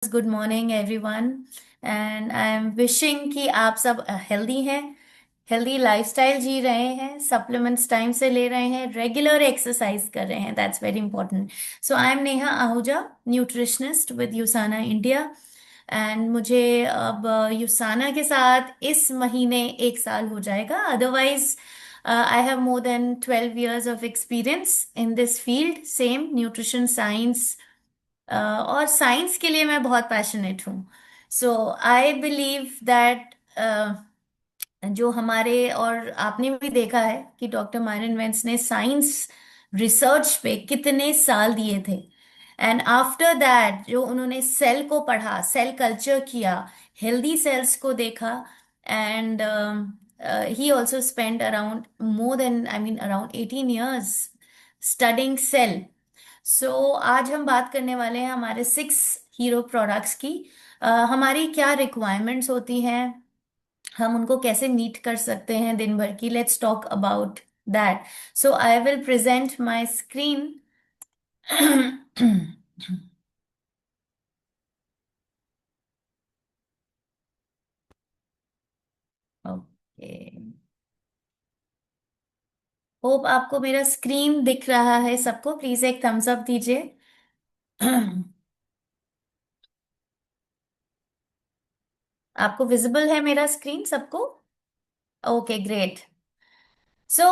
Good morning everyone. And I am wishing कि आप सब हेल्दी हैं, हेल्दी लाइफस्टाइल जी रहे हैं, सप्लीमेंट्स टाइम से ले रहे हैं, रेगुलर एक्सरसाइज कर रहे हैं। That's very important. So I am Neha Ahuja, nutritionist with यूसाना India. And मुझे अब यूसाना के साथ इस महीने 1 साल हो जाएगा। Otherwise I have more than 12 years of experience in this field, same nutrition science. और साइंस के लिए मैं बहुत पैशनेट हूँ। सो आई बिलीव दैट जो हमारे, और आपने भी देखा है कि डॉक्टर मायरन वेंस ने साइंस रिसर्च पे कितने साल दिए थे। एंड आफ्टर दैट जो उन्होंने सेल को पढ़ा, सेल कल्चर किया, हेल्दी सेल्स को देखा, and he also spend around more than, I mean around 18 years studying cell. So आज हम बात करने वाले हैं हमारे 6 हीरो प्रोडक्ट्स की। हमारी क्या रिक्वायरमेंट्स होती हैं, हम उनको कैसे मीट कर सकते हैं दिन भर की। Let's talk about that. So I will present my screen. Okay, hope आपको मेरा स्क्रीन दिख रहा है सबको। प्लीज एक थम्स अप दीजिए। आपको विजिबल है मेरा स्क्रीन सबको? Okay, great. सो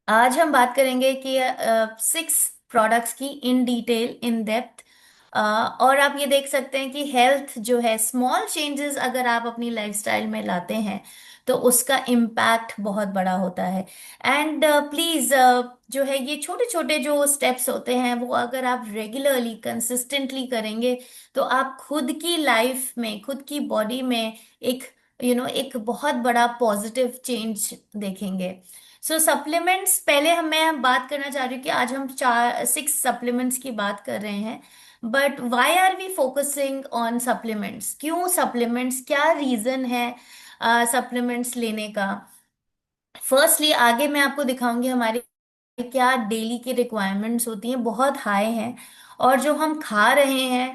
आज हम बात करेंगे कि 6 प्रोडक्ट्स की इन डिटेल, इन डेप्थ। और आप ये देख सकते हैं कि हेल्थ जो है, स्मॉल चेंजेस अगर आप अपनी लाइफस्टाइल में लाते हैं तो उसका इम्पैक्ट बहुत बड़ा होता है। एंड प्लीज, जो है ये छोटे छोटे जो स्टेप्स होते हैं वो अगर आप रेगुलरली कंसिस्टेंटली करेंगे तो आप खुद की लाइफ में, खुद की बॉडी में एक एक बहुत बड़ा पॉजिटिव चेंज देखेंगे। सो सप्लीमेंट्स, पहले मैं बात करना चाह रही हूँ कि आज हम 6 सप्लीमेंट्स की बात कर रहे हैं। But why are we focusing on supplements? क्यों सप्लीमेंट्स, क्या रीजन है सप्लीमेंट्स लेने का? फर्स्टली आगे मैं आपको दिखाऊंगी हमारी क्या डेली की रिक्वायरमेंट्स होती हैं, बहुत हाई हैं। और जो हम खा रहे हैं,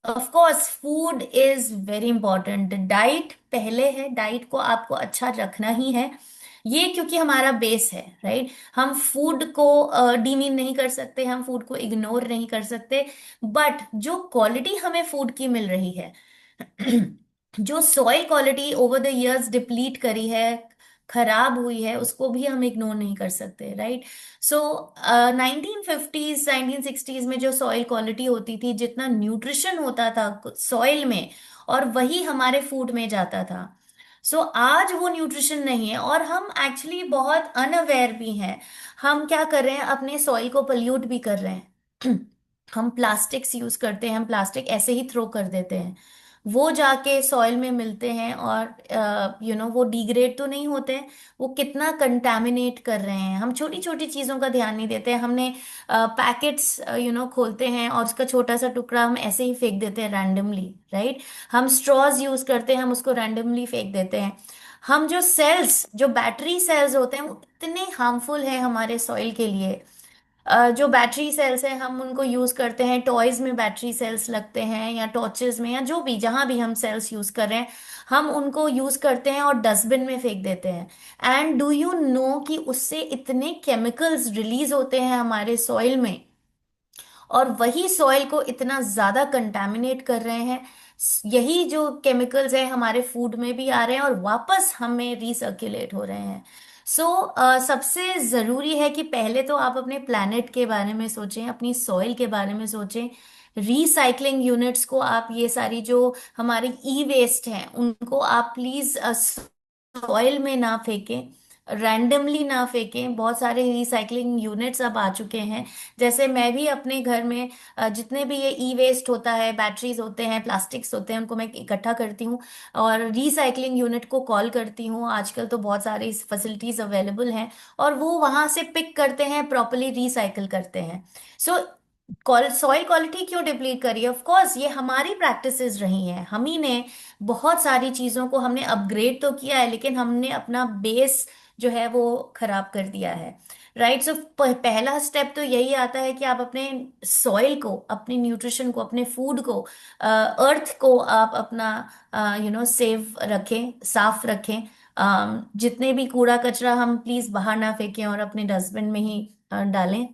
of course food is very important. Diet पहले है, डाइट को आपको अच्छा रखना ही है। ये क्योंकि हमारा बेस है, राइट। हम फूड को डीमीन नहीं कर सकते, हम फूड को इग्नोर नहीं कर सकते। बट जो क्वालिटी हमें फूड की मिल रही है, जो soil quality over the years deplete करी है, खराब हुई है, उसको भी हम इग्नोर नहीं कर सकते, राइट। सो 1950s 1960s में जो सॉइल क्वालिटी होती थी, जितना न्यूट्रिशन होता था सॉइल में, और वही हमारे फूड में जाता था। सो आज वो न्यूट्रिशन नहीं है, और हम एक्चुअली बहुत अनअवेयर भी हैं। हम क्या कर रहे हैं, अपने सॉइल को पोल्यूट भी कर रहे हैं। हम प्लास्टिक्स यूज करते हैं, हम प्लास्टिक ऐसे ही थ्रो कर देते हैं, वो जाके सॉइल में मिलते हैं, और वो डिग्रेड तो नहीं होते हैं, वो कितना कंटामिनेट कर रहे हैं। हम छोटी छोटी चीजों का ध्यान नहीं देते हैं। हमने पैकेट्स खोलते हैं और उसका छोटा सा टुकड़ा हम ऐसे ही फेंक देते हैं रैंडमली, राइट। हम स्ट्रॉज यूज करते हैं, हम उसको रैंडमली फेंक देते हैं। हम जो सेल्स, जो बैटरी सेल्स होते हैं, वो कितने हार्मफुल है हमारे सॉइल के लिए। जो बैटरी सेल्स हैं, हम उनको यूज करते हैं, टॉयज में बैटरी सेल्स लगते हैं, या टॉर्चेस में, या जो भी, जहां भी हम सेल्स यूज कर रहे हैं, हम उनको यूज करते हैं और डस्टबिन में फेंक देते हैं। एंड डू यू नो कि उससे इतने केमिकल्स रिलीज होते हैं हमारे सॉइल में, और वही सॉइल को इतना ज्यादा कंटामिनेट कर रहे हैं। यही जो केमिकल्स हैं हमारे फूड में भी आ रहे हैं और वापस हमें रिसर्कुलेट हो रहे हैं। सो सबसे जरूरी है कि पहले तो आप अपने प्लैनेट के बारे में सोचें, अपनी सॉइल के बारे में सोचें। रिसाइकलिंग यूनिट्स को आप, ये सारी जो हमारी ई वेस्ट हैं, उनको आप प्लीज सॉइल में ना फेंकें, रैंडमली ना फेंकें। बहुत सारे रिसाइकलिंग यूनिट्स अब आ चुके हैं। जैसे मैं भी अपने घर में जितने भी ये ई वेस्ट होता है, बैटरीज होते हैं, प्लास्टिक्स होते हैं, उनको मैं इकट्ठा करती हूँ और रिसाइकलिंग यूनिट को कॉल करती हूँ। आजकल तो बहुत सारी फैसिलिटीज अवेलेबल हैं, और वो वहां से पिक करते हैं, प्रॉपरली रिसाइकल करते हैं। सो सॉइल क्वालिटी क्यों डिप्लीट करी है? ऑफ कोर्स ये हमारी प्रैक्टिसेस रही हैं, हम ही ने बहुत सारी चीजों को हमने अपग्रेड तो किया है, लेकिन हमने अपना बेस जो है वो खराब कर दिया है। राइट। सो पहला स्टेप तो यही आता है कि आप अपने सॉइल को, अपने न्यूट्रिशन को, अपने फूड को, अर्थ को आप अपना सेव रखें, साफ रखें। जितने भी कूड़ा कचरा हम प्लीज बाहर ना फेंकें और अपने डस्टबिन में ही डालें।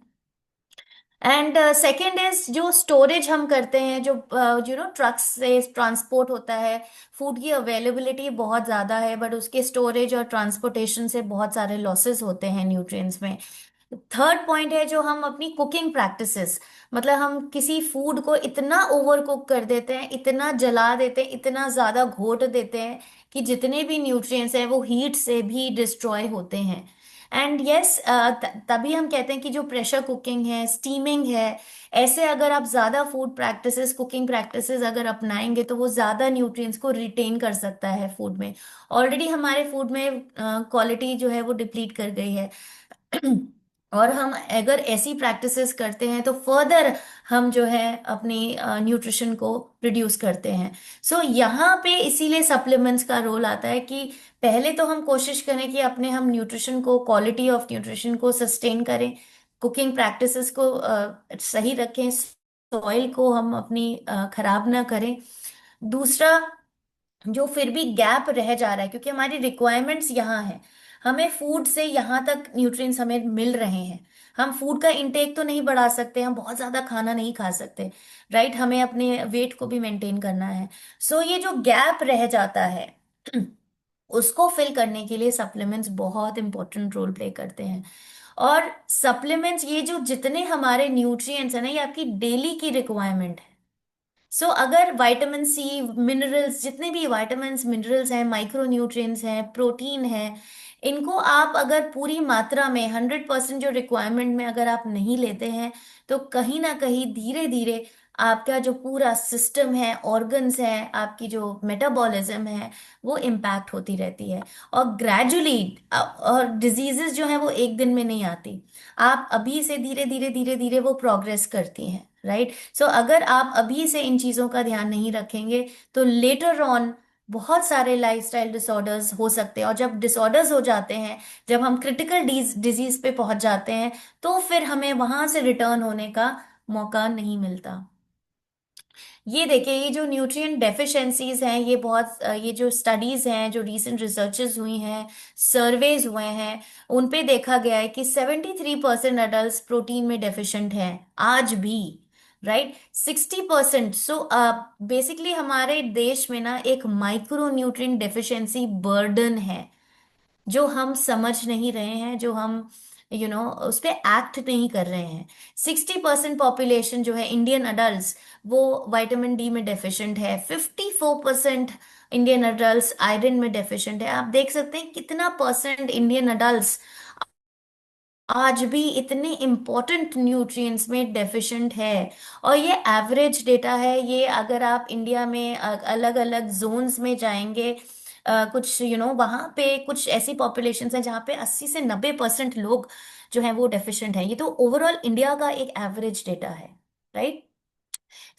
एंड सेकेंड इज जो स्टोरेज हम करते हैं, जो ट्रक से ट्रांसपोर्ट होता है, फूड की अवेलेबिलिटी बहुत ज़्यादा है बट उसके स्टोरेज और ट्रांसपोर्टेशन से बहुत सारे लॉसेस होते हैं न्यूट्रिएंट्स में। थर्ड पॉइंट है जो हम अपनी कुकिंग प्रैक्टिसेस, मतलब हम किसी फूड को इतना ओवर कुक कर देते हैं, इतना जला देते हैं, इतना ज़्यादा घोट देते हैं कि जितने भी न्यूट्रिएंट्स हैं वो हीट से भी डिस्ट्रॉय होते हैं। एंड यस, तभी हम कहते हैं कि जो प्रेशर कुकिंग है, स्टीमिंग है, ऐसे अगर आप ज़्यादा फूड प्रैक्टिसेस, कुकिंग प्रैक्टिसेस अगर अपनाएंगे तो वो ज़्यादा न्यूट्रिएंट्स को रिटेन कर सकता है फूड में। ऑलरेडी हमारे फूड में क्वालिटी जो है वो डिप्लीट कर गई है। और हम अगर ऐसी प्रैक्टिसेस करते हैं तो फर्दर हम जो है अपनी न्यूट्रिशन को रिड्यूस करते हैं। सो यहाँ पे इसीलिए सप्लीमेंट्स का रोल आता है कि पहले तो हम कोशिश करें कि अपने हम न्यूट्रिशन को, क्वालिटी ऑफ न्यूट्रिशन को सस्टेन करें, कुकिंग प्रैक्टिसेस को सही रखें, सॉइल को हम अपनी खराब ना करें। दूसरा, जो फिर भी गैप रह जा रहा है, क्योंकि हमारी रिक्वायरमेंट्स यहाँ है, हमें फूड से यहाँ तक न्यूट्रिएंट्स हमें मिल रहे हैं, हम फूड का इंटेक तो नहीं बढ़ा सकते, हम बहुत ज्यादा खाना नहीं खा सकते। राइट। हमें अपने वेट को भी मेंटेन करना है। सो ये जो गैप रह जाता है उसको फिल करने के लिए सप्लीमेंट्स बहुत इंपॉर्टेंट रोल प्ले करते हैं। और सप्लीमेंट्स, ये जो जितने हमारे न्यूट्रिएंट्स है ना, ये आपकी डेली की रिक्वायरमेंट है। सो अगर विटामिन सी, मिनरल्स, जितने भी विटामिन्स, मिनरल्स हैं, माइक्रो न्यूट्रिएंट्स हैं, प्रोटीन है, इनको आप अगर पूरी मात्रा में 100% जो रिक्वायरमेंट में अगर आप नहीं लेते हैं तो कहीं ना कहीं धीरे धीरे आपका जो पूरा सिस्टम है, ऑर्गन्स हैं, आपकी जो मेटाबॉलिज्म है, वो इम्पैक्ट होती रहती है। और ग्रेजुअली, और डिजीजेस जो हैं वो एक दिन में नहीं आती, आप अभी से धीरे धीरे धीरे धीरे वो प्रोग्रेस करती हैं। राइट। सो अगर आप अभी से इन चीजों का ध्यान नहीं रखेंगे तो लेटर ऑन बहुत सारे लाइफस्टाइल डिसऑर्डर्स हो सकते हैं, और जब डिसऑर्डर्स हो जाते हैं, जब हम क्रिटिकल डिजीज पे पहुंच जाते हैं, तो फिर हमें वहां से रिटर्न होने का मौका नहीं मिलता। ये देखिए, ये जो न्यूट्रिएंट डेफिशिएंसीज हैं, ये बहुत ये जो स्टडीज हैं, जो रीसेंट रिसर्चेस हुई हैं, सर्वेज हुए हैं, उन पे देखा गया है कि 73% अडल्ट प्रोटीन में डेफिशिएंट हैं आज भी। राइट। 60%। सो बेसिकली हमारे देश में ना एक माइक्रो न्यूट्रिएंट डेफिशिएंसी बर्डन है जो हम समझ नहीं रहे हैं, जो हम उस पे एक्ट नहीं कर रहे हैं। 60% पॉपुलेशन जो है इंडियन अडल्ट्स, वो विटामिन डी में डेफिशिएंट है। 54% इंडियन अडल्ट्स आयरन में डेफिशिएंट है। आप देख सकते हैं कितना परसेंट इंडियन अडल्ट्स आज भी इतने इंपॉर्टेंट न्यूट्रिएंट्स में डेफिशिएंट है। और ये एवरेज डेटा है, ये अगर आप इंडिया में अलग अलग जोन्स में जाएंगे, कुछ वहाँ पे कुछ ऐसी पॉपुलेशंस हैं जहाँ पे 80 से 90% लोग जो हैं वो डेफिशिएंट हैं। ये तो ओवरऑल इंडिया का एक एवरेज डेटा है। राइट।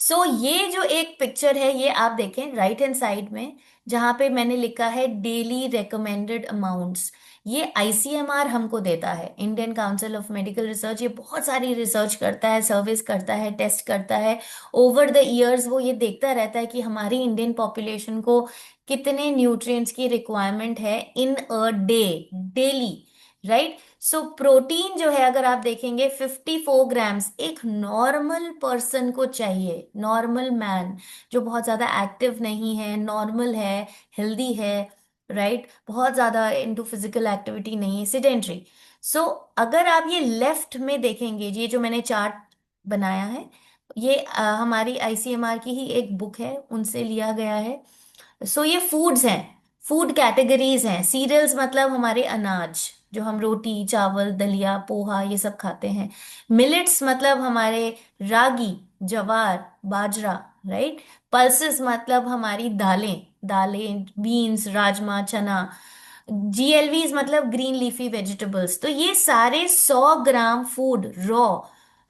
सो ये जो एक पिक्चर है, ये आप देखें राइट हैंड साइड में, जहां पे मैंने लिखा है डेली रिकमेंडेड अमाउंट्स। ये आईसीएमआर हमको देता है, Indian council of medical research. ये बहुत सारी रिसर्च करता है, सर्विस करता है, टेस्ट करता है। ओवर द इयर्स वो ये देखता रहता है कि हमारी इंडियन पॉपुलेशन को कितने न्यूट्रिएंट्स की रिक्वायरमेंट है in a day, daily. Right. So protein जो है अगर आप देखेंगे 54 ग्राम्स एक नॉर्मल पर्सन को चाहिए, नॉर्मल मैन, जो बहुत ज्यादा एक्टिव नहीं है, नॉर्मल है, हेल्दी है। राइट। बहुत ज्यादा इनटू फिजिकल एक्टिविटी नहीं है, सिडेंट्री। सो अगर आप ये लेफ्ट में देखेंगे, ये जो मैंने चार्ट बनाया है, ये हमारी आईसीएमआर की ही एक बुक है, उनसे लिया गया है। सो ये फूड्स हैं, फूड कैटेगरीज हैं। सीरियल्स मतलब हमारे अनाज, जो हम रोटी, चावल, दलिया, पोहा ये सब खाते हैं। मिलेट्स मतलब हमारे रागी, ज्वार, बाजरा। राइट। पल्सेस मतलब हमारी दालें, दालें, बीन्स, राजमा, चना। जीएलवीज मतलब ग्रीन लीफी वेजिटेबल्स। तो ये सारे 100 ग्राम फूड रॉ,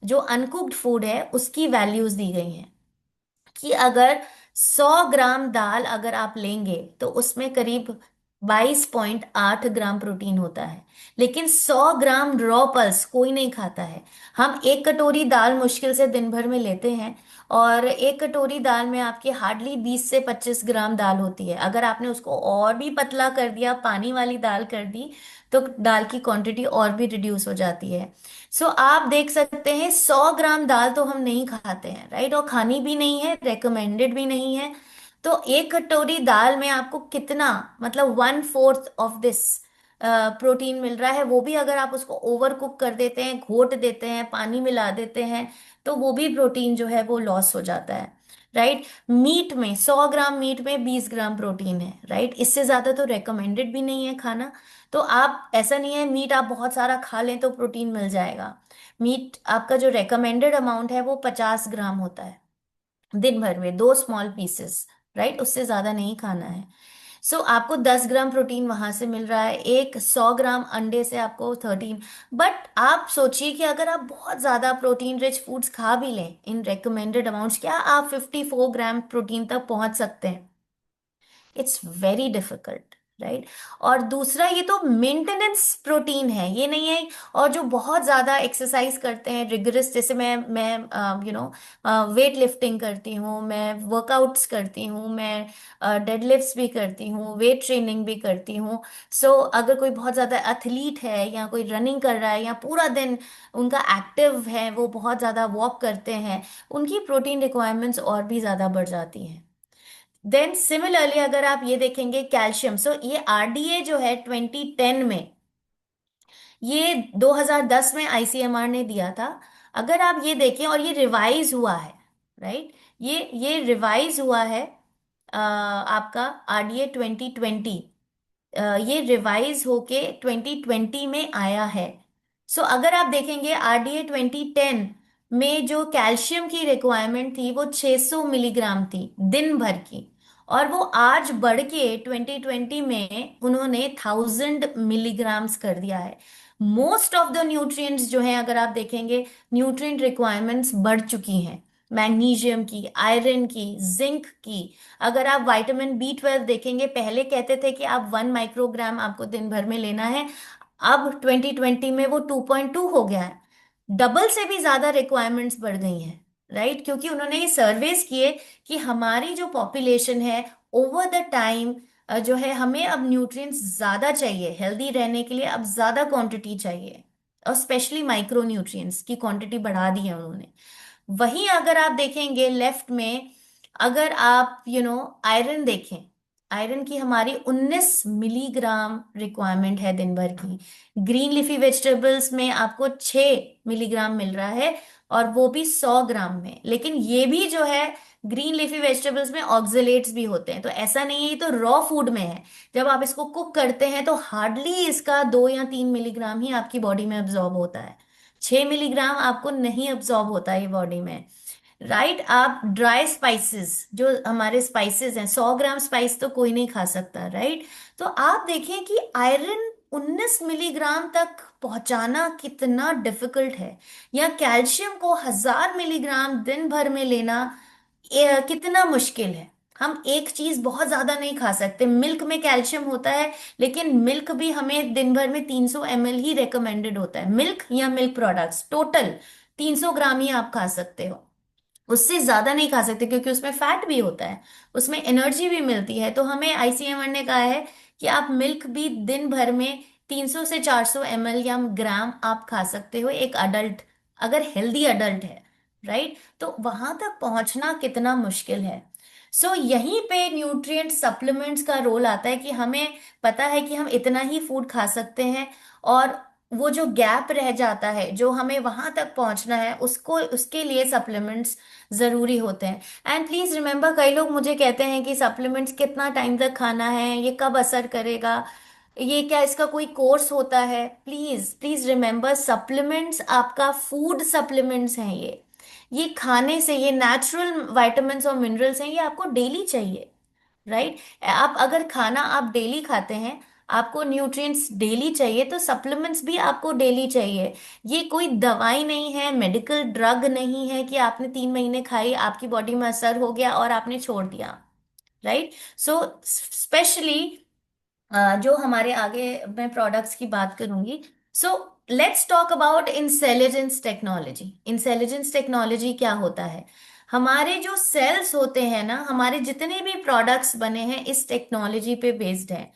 जो अनकुक्ड फूड है, उसकी वैल्यूज दी गई हैं कि अगर 100 ग्राम दाल अगर आप लेंगे तो उसमें करीब 22.8 ग्राम प्रोटीन होता है। लेकिन 100 ग्राम रॉ पल्स कोई नहीं खाता है। हम एक कटोरी दाल मुश्किल से दिन भर में लेते हैं, और एक कटोरी दाल में आपके हार्डली 20 से 25 ग्राम दाल होती है। अगर आपने उसको और भी पतला कर दिया, पानी वाली दाल कर दी, तो दाल की क्वांटिटी और भी रिड्यूस हो जाती है। सो आप देख सकते हैं 100 ग्राम दाल तो हम नहीं खाते हैं, राइट, और खानी भी नहीं है, रेकमेंडेड भी नहीं है। तो एक कटोरी दाल में आपको कितना, मतलब 1/4 ऑफ दिस प्रोटीन मिल रहा है। वो भी अगर आप उसको ओवर कुक कर देते हैं, घोट देते हैं, पानी मिला देते हैं, तो वो भी प्रोटीन जो है वो लॉस हो जाता है, राइट। मीट में 100 ग्राम मीट में 20 ग्राम प्रोटीन है, राइट। इससे ज्यादा तो रेकमेंडेड भी नहीं है खाना। तो आप, ऐसा नहीं है मीट आप बहुत सारा खा लें तो प्रोटीन मिल जाएगा। मीट आपका जो रेकमेंडेड अमाउंट है वो 50 ग्राम होता है दिन भर में, 2 स्मॉल पीसेस, राइट। उससे ज्यादा नहीं खाना है। सो आपको 10 ग्राम प्रोटीन वहां से मिल रहा है, एक 100 ग्राम अंडे से आपको 13। बट आप सोचिए कि अगर आप बहुत ज्यादा प्रोटीन रिच फूड्स खा भी लें इन रेकमेंडेड अमाउंट्स, क्या आप 54 ग्राम प्रोटीन तक पहुंच सकते हैं? It's very difficult, right. और दूसरा, ये तो मेंटेनेंस प्रोटीन है, ये नहीं है। और जो बहुत ज्यादा एक्सरसाइज करते हैं रिगरस, जैसे मैं वेट लिफ्टिंग करती हूँ, मैं वर्कआउट्स करती हूँ, मैं डेडलिफ्ट्स भी करती हूँ, वेट ट्रेनिंग भी करती हूँ। सो अगर कोई बहुत ज्यादा एथलीट है या कोई रनिंग कर रहा है या पूरा दिन उनका एक्टिव है, वो बहुत ज्यादा वॉक करते हैं, उनकी प्रोटीन रिक्वायरमेंट्स और भी ज्यादा बढ़ जाती हैं। देन सिमिलरली अगर आप ये देखेंगे कैल्शियम, सो ये आरडीए जो है 2010 में, ये 2010 में आईसीएमआर ने दिया था। अगर आप ये देखें, और ये रिवाइज हुआ है, राइट, ये रिवाइज हुआ है, आपका आरडीए 2020, ये रिवाइज होके 2020 में आया है। सो अगर आप देखेंगे आरडीए 2010 में जो कैल्शियम की रिक्वायरमेंट थी वो 600 मिलीग्राम थी दिन भर की, और वो आज बढ़ के 2020 में उन्होंने 1000 मिलीग्राम्स कर दिया है। मोस्ट ऑफ द न्यूट्रिएंट्स जो हैं, अगर आप देखेंगे, न्यूट्रिएंट रिक्वायरमेंट्स बढ़ चुकी हैं। मैग्नीशियम की, आयरन की, जिंक की। अगर आप विटामिन B12 देखेंगे, पहले कहते थे कि आप 1 माइक्रोग्राम आपको दिन भर में लेना है, अब 2020 में वो 2.2 हो गया है। डबल से भी ज्यादा रिक्वायरमेंट्स बढ़ गई हैं, राइट, क्योंकि उन्होंने ये सर्वेस किए कि हमारी जो पॉपुलेशन है ओवर द टाइम जो है, हमें अब न्यूट्रिएंट्स ज्यादा चाहिए हेल्दी रहने के लिए, अब ज्यादा क्वांटिटी चाहिए, और स्पेशली माइक्रो न्यूट्रिएंट्स की क्वांटिटी बढ़ा दी है उन्होंने। वहीं अगर आप देखेंगे लेफ्ट में, अगर आप आयरन देखें, आयरन की हमारी 19 मिलीग्राम रिक्वायरमेंट है दिन भर की। ग्रीन लीफी वेजिटेबल्स में आपको 6 मिलीग्राम मिल रहा है, और वो भी 100 ग्राम में। लेकिन ये भी जो है, ग्रीन लीफी वेजिटेबल्स में ऑक्जेलेट्स भी होते हैं, तो ऐसा नहीं है, ये तो रॉ फूड में है। जब आप इसको कुक करते हैं तो हार्डली इसका 2 या 3 मिलीग्राम ही आपकी बॉडी में अब्जॉर्ब होता है। 6 मिलीग्राम आपको नहीं अब्जॉर्ब होता है बॉडी में, राइट। आप ड्राई स्पाइसेस, जो हमारे स्पाइसेस हैं, 100 ग्राम स्पाइस तो कोई नहीं खा सकता, राइट। तो आप देखें कि आयरन 19 मिलीग्राम तक पहुंचाना कितना डिफिकल्ट है, या कैल्शियम को 1000 मिलीग्राम दिन भर में लेना कितना मुश्किल है। हम एक चीज बहुत ज्यादा नहीं खा सकते, मिल्क में कैल्शियम होता है, लेकिन मिल्क भी हमें दिन भर में 300 ml ही रेकमेंडेड होता है, मिल्क या मिल्क प्रोडक्ट्स टोटल 300 ग्राम ही आप खा सकते हो, उससे ज्यादा नहीं खा सकते, क्योंकि उसमें फैट भी होता है, उसमें एनर्जी भी मिलती है। तो हमें आईसीएमआर ने कहा है कि आप मिल्क भी दिन भर में 300 से 400 ml या ग्राम आप खा सकते हो, एक अडल्ट, अगर हेल्दी अडल्ट है, राइट। तो वहां तक पहुंचना कितना मुश्किल है। सो यहीं पे न्यूट्रिएंट सप्लीमेंट्स का रोल आता है कि हमें पता है कि हम इतना ही फूड खा सकते हैं, और वो जो गैप रह जाता है, जो हमें वहां तक पहुंचना है, उसको, उसके लिए सप्लीमेंट्स जरूरी होते हैं। एंड प्लीज रिमेम्बर, कई लोग मुझे कहते हैं कि सप्लीमेंट्स कितना टाइम तक खाना है, ये कब असर करेगा, ये क्या इसका कोई कोर्स होता है? प्लीज प्लीज रिमेम्बर, सप्लीमेंट्स आपका फूड सप्लीमेंट्स हैं, ये खाने से, ये नेचुरल विटामिन्स और मिनरल्स हैं, ये आपको डेली चाहिए, राइट। आप अगर खाना आप डेली खाते हैं, आपको न्यूट्रिएंट्स डेली चाहिए, तो सप्लीमेंट्स भी आपको डेली चाहिए। ये कोई दवाई नहीं है, मेडिकल ड्रग नहीं है कि आपने 3 महीने खाई, आपकी बॉडी में असर हो गया और आपने छोड़ दिया, राइट। सो स्पेशली जो हमारे आगे मैं प्रोडक्ट्स की बात करूंगी। So let's talk about intelligence technology. Intelligence technology क्या होता है? हमारे जो सेल्स होते हैं ना, हमारे जितने भी प्रोडक्ट्स बने हैं इस टेक्नोलॉजी पे बेस्ड है।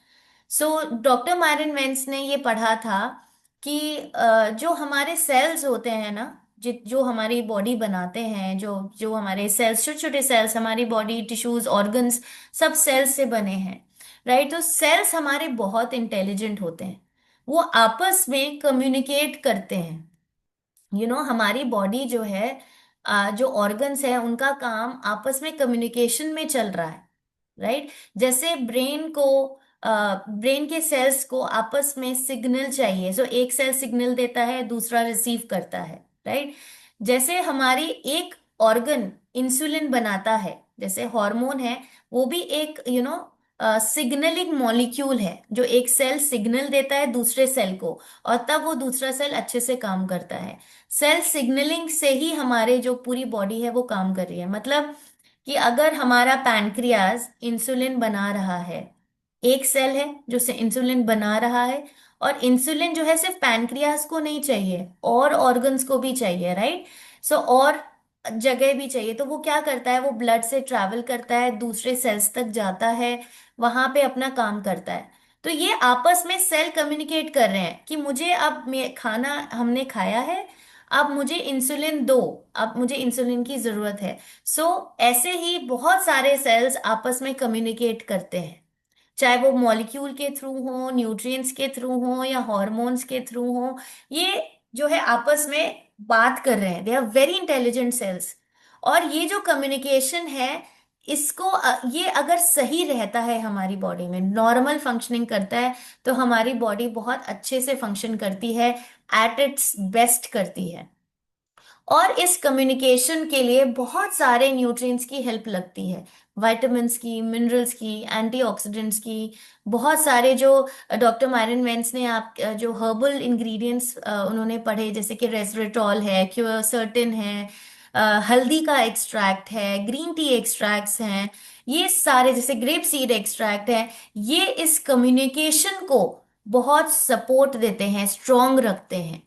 सो डॉक्टर मायरन वेंस ने ये पढ़ा था कि जो हमारे सेल्स होते हैं ना, जो हमारी बॉडी बनाते हैं, जो जो हमारे सेल्स, छोटे छोटे सेल्स, हमारी बॉडी टिश्यूज ऑर्गन्स सब सेल्स से बने हैं, राइट? तो सेल्स हमारे बहुत इंटेलिजेंट होते हैं। वो आपस में कम्युनिकेट करते हैं। हमारी बॉडी जो है, जो ऑर्गन्स है उनका काम आपस में कम्युनिकेशन में चल रहा है, राइट? जैसे ब्रेन के सेल्स को आपस में सिग्नल चाहिए, सो एक सेल सिग्नल देता है, दूसरा रिसीव करता है, राइट? जैसे हमारी एक ऑर्गन इंसुलिन बनाता है, जैसे हार्मोन है, वो भी एक सिग्नलिंग मॉलिक्यूल है, जो एक सेल सिग्नल देता है दूसरे सेल को, और तब वो दूसरा सेल अच्छे से काम करता है। सेल सिग्नलिंग से ही हमारे जो पूरी बॉडी है वो काम कर रही है। मतलब कि अगर हमारा पैनक्रियाज इंसुलिन बना रहा है, एक सेल है जो से इंसुलिन बना रहा है, और इंसुलिन जो है सिर्फ पैनक्रियाज को नहीं चाहिए, और ऑर्गन्स को भी चाहिए, राइट? सो और जगह भी चाहिए, तो वो क्या करता है, वो ब्लड से ट्रैवल करता है, दूसरे सेल्स तक जाता है, वहां पे अपना काम करता है। तो ये आपस में सेल कम्युनिकेट कर रहे हैं कि मुझे अब खाना हमने खाया है, अब मुझे इंसुलिन दो, अब मुझे इंसुलिन की जरूरत है। सो ऐसे ही बहुत सारे सेल्स आपस में कम्युनिकेट करते हैं, चाहे वो मॉलिक्यूल के थ्रू हो, न्यूट्रिएंट्स के थ्रू हो, या हॉर्मोन्स के थ्रू हो। ये जो है आपस में बात कर रहे हैं, they are very intelligent cells. और ये जो कम्युनिकेशन है, ये अगर सही रहता है, हमारी बॉडी में नॉर्मल फंक्शनिंग करता है, तो हमारी बॉडी बहुत अच्छे से फंक्शन करती है, एट इट्स बेस्ट करती है। और इस कम्युनिकेशन के लिए बहुत सारे न्यूट्रिएंट्स की हेल्प लगती है, विटामिन्स की, मिनरल्स की, एंटीऑक्सीडेंट्स की। बहुत सारे जो डॉक्टर मायरन वेंस ने जो हर्बल इंग्रेडिएंट्स उन्होंने पढ़े, जैसे कि रेसवेट्रॉल है, क्योसर्टिन है, हल्दी का एक्सट्रैक्ट है, ग्रीन टी एक्सट्रैक्ट्स हैं, ये सारे, जैसे ग्रेप सीड एक्सट्रैक्ट है, ये इस कम्युनिकेशन को बहुत सपोर्ट देते हैं, स्ट्रॉन्ग रखते हैं।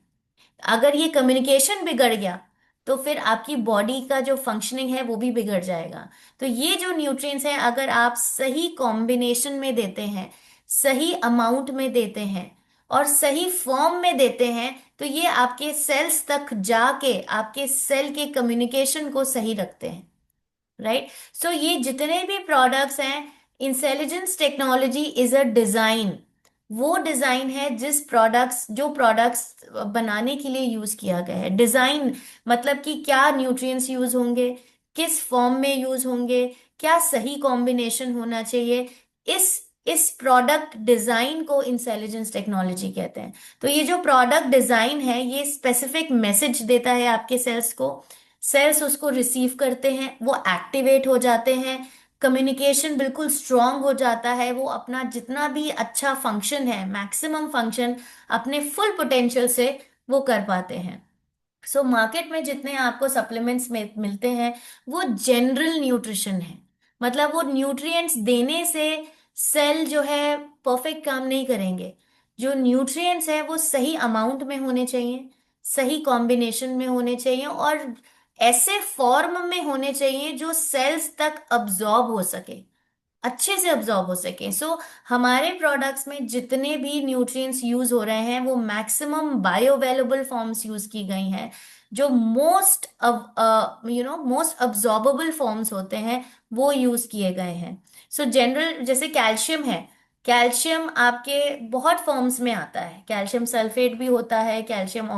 अगर ये कम्युनिकेशन बिगड़ गया, तो फिर आपकी बॉडी का जो फंक्शनिंग है वो भी बिगड़ जाएगा। तो ये जो न्यूट्रिएंट्स हैं, अगर आप सही कॉम्बिनेशन में देते हैं, सही अमाउंट में देते हैं, और सही फॉर्म में देते हैं, तो ये आपके सेल्स तक जाके आपके सेल के कम्युनिकेशन को सही रखते हैं, राइट? सो ये जितने भी प्रोडक्ट्स हैं, intelligence technology is a design. वो डिजाइन है जो प्रोडक्ट्स बनाने के लिए यूज किया गया है। डिजाइन मतलब कि क्या न्यूट्रिएंट्स यूज होंगे, किस फॉर्म में यूज होंगे, क्या सही कॉम्बिनेशन होना चाहिए। इस इस प्रोडक्ट डिजाइन को इंटेलिजेंस टेक्नोलॉजी कहते हैं। तो ये जो प्रोडक्ट डिजाइन है, ये स्पेसिफिक मैसेज देता है आपके सेल्स को, सेल्स उसको रिसीव करते हैं, वो एक्टिवेट हो जाते हैं, कम्युनिकेशन बिल्कुल स्ट्रांग हो जाता है, वो अपना जितना भी अच्छा फंक्शन है, मैक्सिमम फंक्शन अपने फुल पोटेंशियल से वो कर पाते हैं। सो मार्केट में जितने आपको सप्लीमेंट्स में मिलते हैं, वो जनरल न्यूट्रिशन है। मतलब वो न्यूट्रिएंट्स देने से सेल जो है परफेक्ट काम नहीं करेंगे। जो न्यूट्रिएंट्स है वो सही अमाउंट में होने चाहिए, सही कॉम्बिनेशन में होने चाहिए, और ऐसे फॉर्म में होने चाहिए जो सेल्स तक अब्जॉर्ब हो सके, अच्छे से अब्जॉर्ब हो सके। सो हमारे प्रोडक्ट्स में जितने भी न्यूट्रिएंट्स यूज हो रहे हैं, वो मैक्सिमम बायोअवेलेबल फॉर्म्स यूज की गई हैं, जो मोस्ट अब्जॉर्बेबल फॉर्म्स होते हैं, वो यूज किए गए हैं। सो जनरल, जैसे कैल्शियम है, कैल्शियम आपके बहुत फॉर्म्स में आता है। कैल्शियम सल्फेट भी होता है, कैल्शियम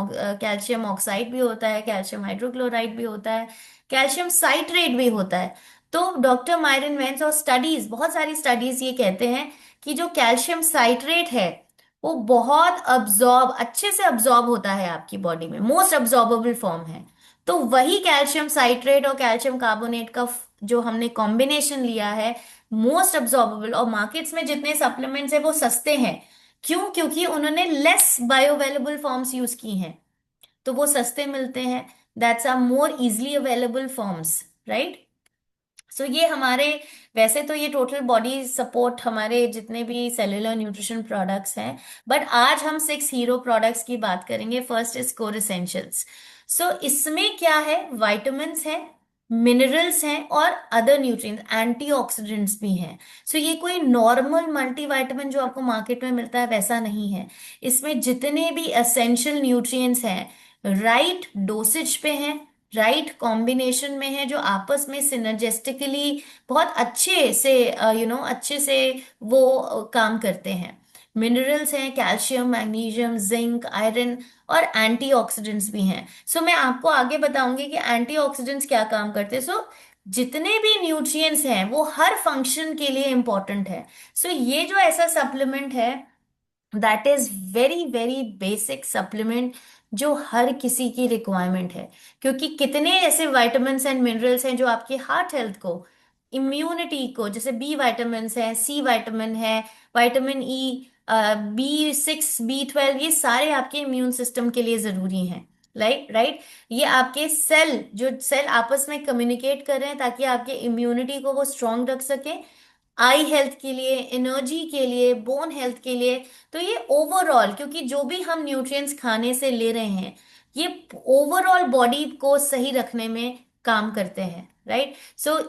ऑक्साइड भी होता है, कैल्शियम हाइड्रोक्लोराइड भी होता है, कैल्शियम साइट्रेट भी होता है। तो डॉक्टर मायरन वेंस और स्टडीज, बहुत सारी स्टडीज ये कहते हैं कि जो कैल्शियम साइट्रेट है, वो बहुत अच्छे से अब्जॉर्ब होता है आपकी बॉडी में, मोस्ट अब्जॉर्बेबल फॉर्म है। तो वही कैल्शियम साइट्रेट और कैल्शियम कार्बोनेट का जो हमने कॉम्बिनेशन लिया है, मोस्ट अब्जॉर्बेबल, और मार्केट्स में जितने सप्लीमेंट्स है वो सस्ते हैं। क्यों? क्योंकि उन्होंने लेस बायोअवेलेबल फॉर्म्स यूज की हैं, तो वो सस्ते मिलते हैं। That's are more easily available forms, right? So ये हमारे, वैसे तो ये टोटल बॉडी सपोर्ट हमारे जितने भी सेलुलर न्यूट्रिशन प्रोडक्ट्स हैं, बट आज हम 6 हीरो प्रोडक्ट्स की बात करेंगे। First is core essentials. So इसमें क्या है, वाइटामिन्स हैं, मिनरल्स हैं और अदर न्यूट्रिएंट्स, एंटीऑक्सीडेंट्स भी हैं। सो ये कोई नॉर्मल मल्टीविटामिन जो आपको मार्केट में मिलता है वैसा नहीं है। इसमें जितने भी एसेंशियल न्यूट्रिएंट्स हैं, राइट डोसेज पे हैं, राइट कॉम्बिनेशन में है, जो आपस में सिनर्जेस्टिकली बहुत अच्छे से अच्छे से वो काम करते हैं। मिनरल्स हैं, कैल्शियम, मैग्नीशियम, जिंक, आयरन और एंटीऑक्सीडेंट्स भी हैं। सो मैं आपको आगे बताऊंगी कि एंटीऑक्सीडेंट्स क्या काम करते हैं। सो जितने भी न्यूट्रिएंट्स हैं वो हर फंक्शन के लिए इंपॉर्टेंट है। सो ये जो ऐसा सप्लीमेंट है, that is very very basic supplement, जो हर किसी की रिक्वायरमेंट है। क्योंकि कितने ऐसे विटामिन्स एंड मिनरल्स हैं जो आपके हार्ट हेल्थ को, इम्यूनिटी को, जैसे बी विटामिन है, सी विटामिन है, विटामिन ई, B6, B12, ये सारे आपके इम्यून सिस्टम के लिए जरूरी हैं। राइट। ये आपके सेल, जो सेल आपस में कम्युनिकेट कर रहे हैं ताकि आपके इम्यूनिटी को वो स्ट्रांग रख सके, आई हेल्थ के लिए, एनर्जी के लिए, बोन हेल्थ के लिए। तो ये ओवरऑल, क्योंकि जो भी हम न्यूट्रिएंट्स खाने से ले रहे हैं, ये ओवरऑल बॉडी को सही रखने में काम करते हैं। राइट। सो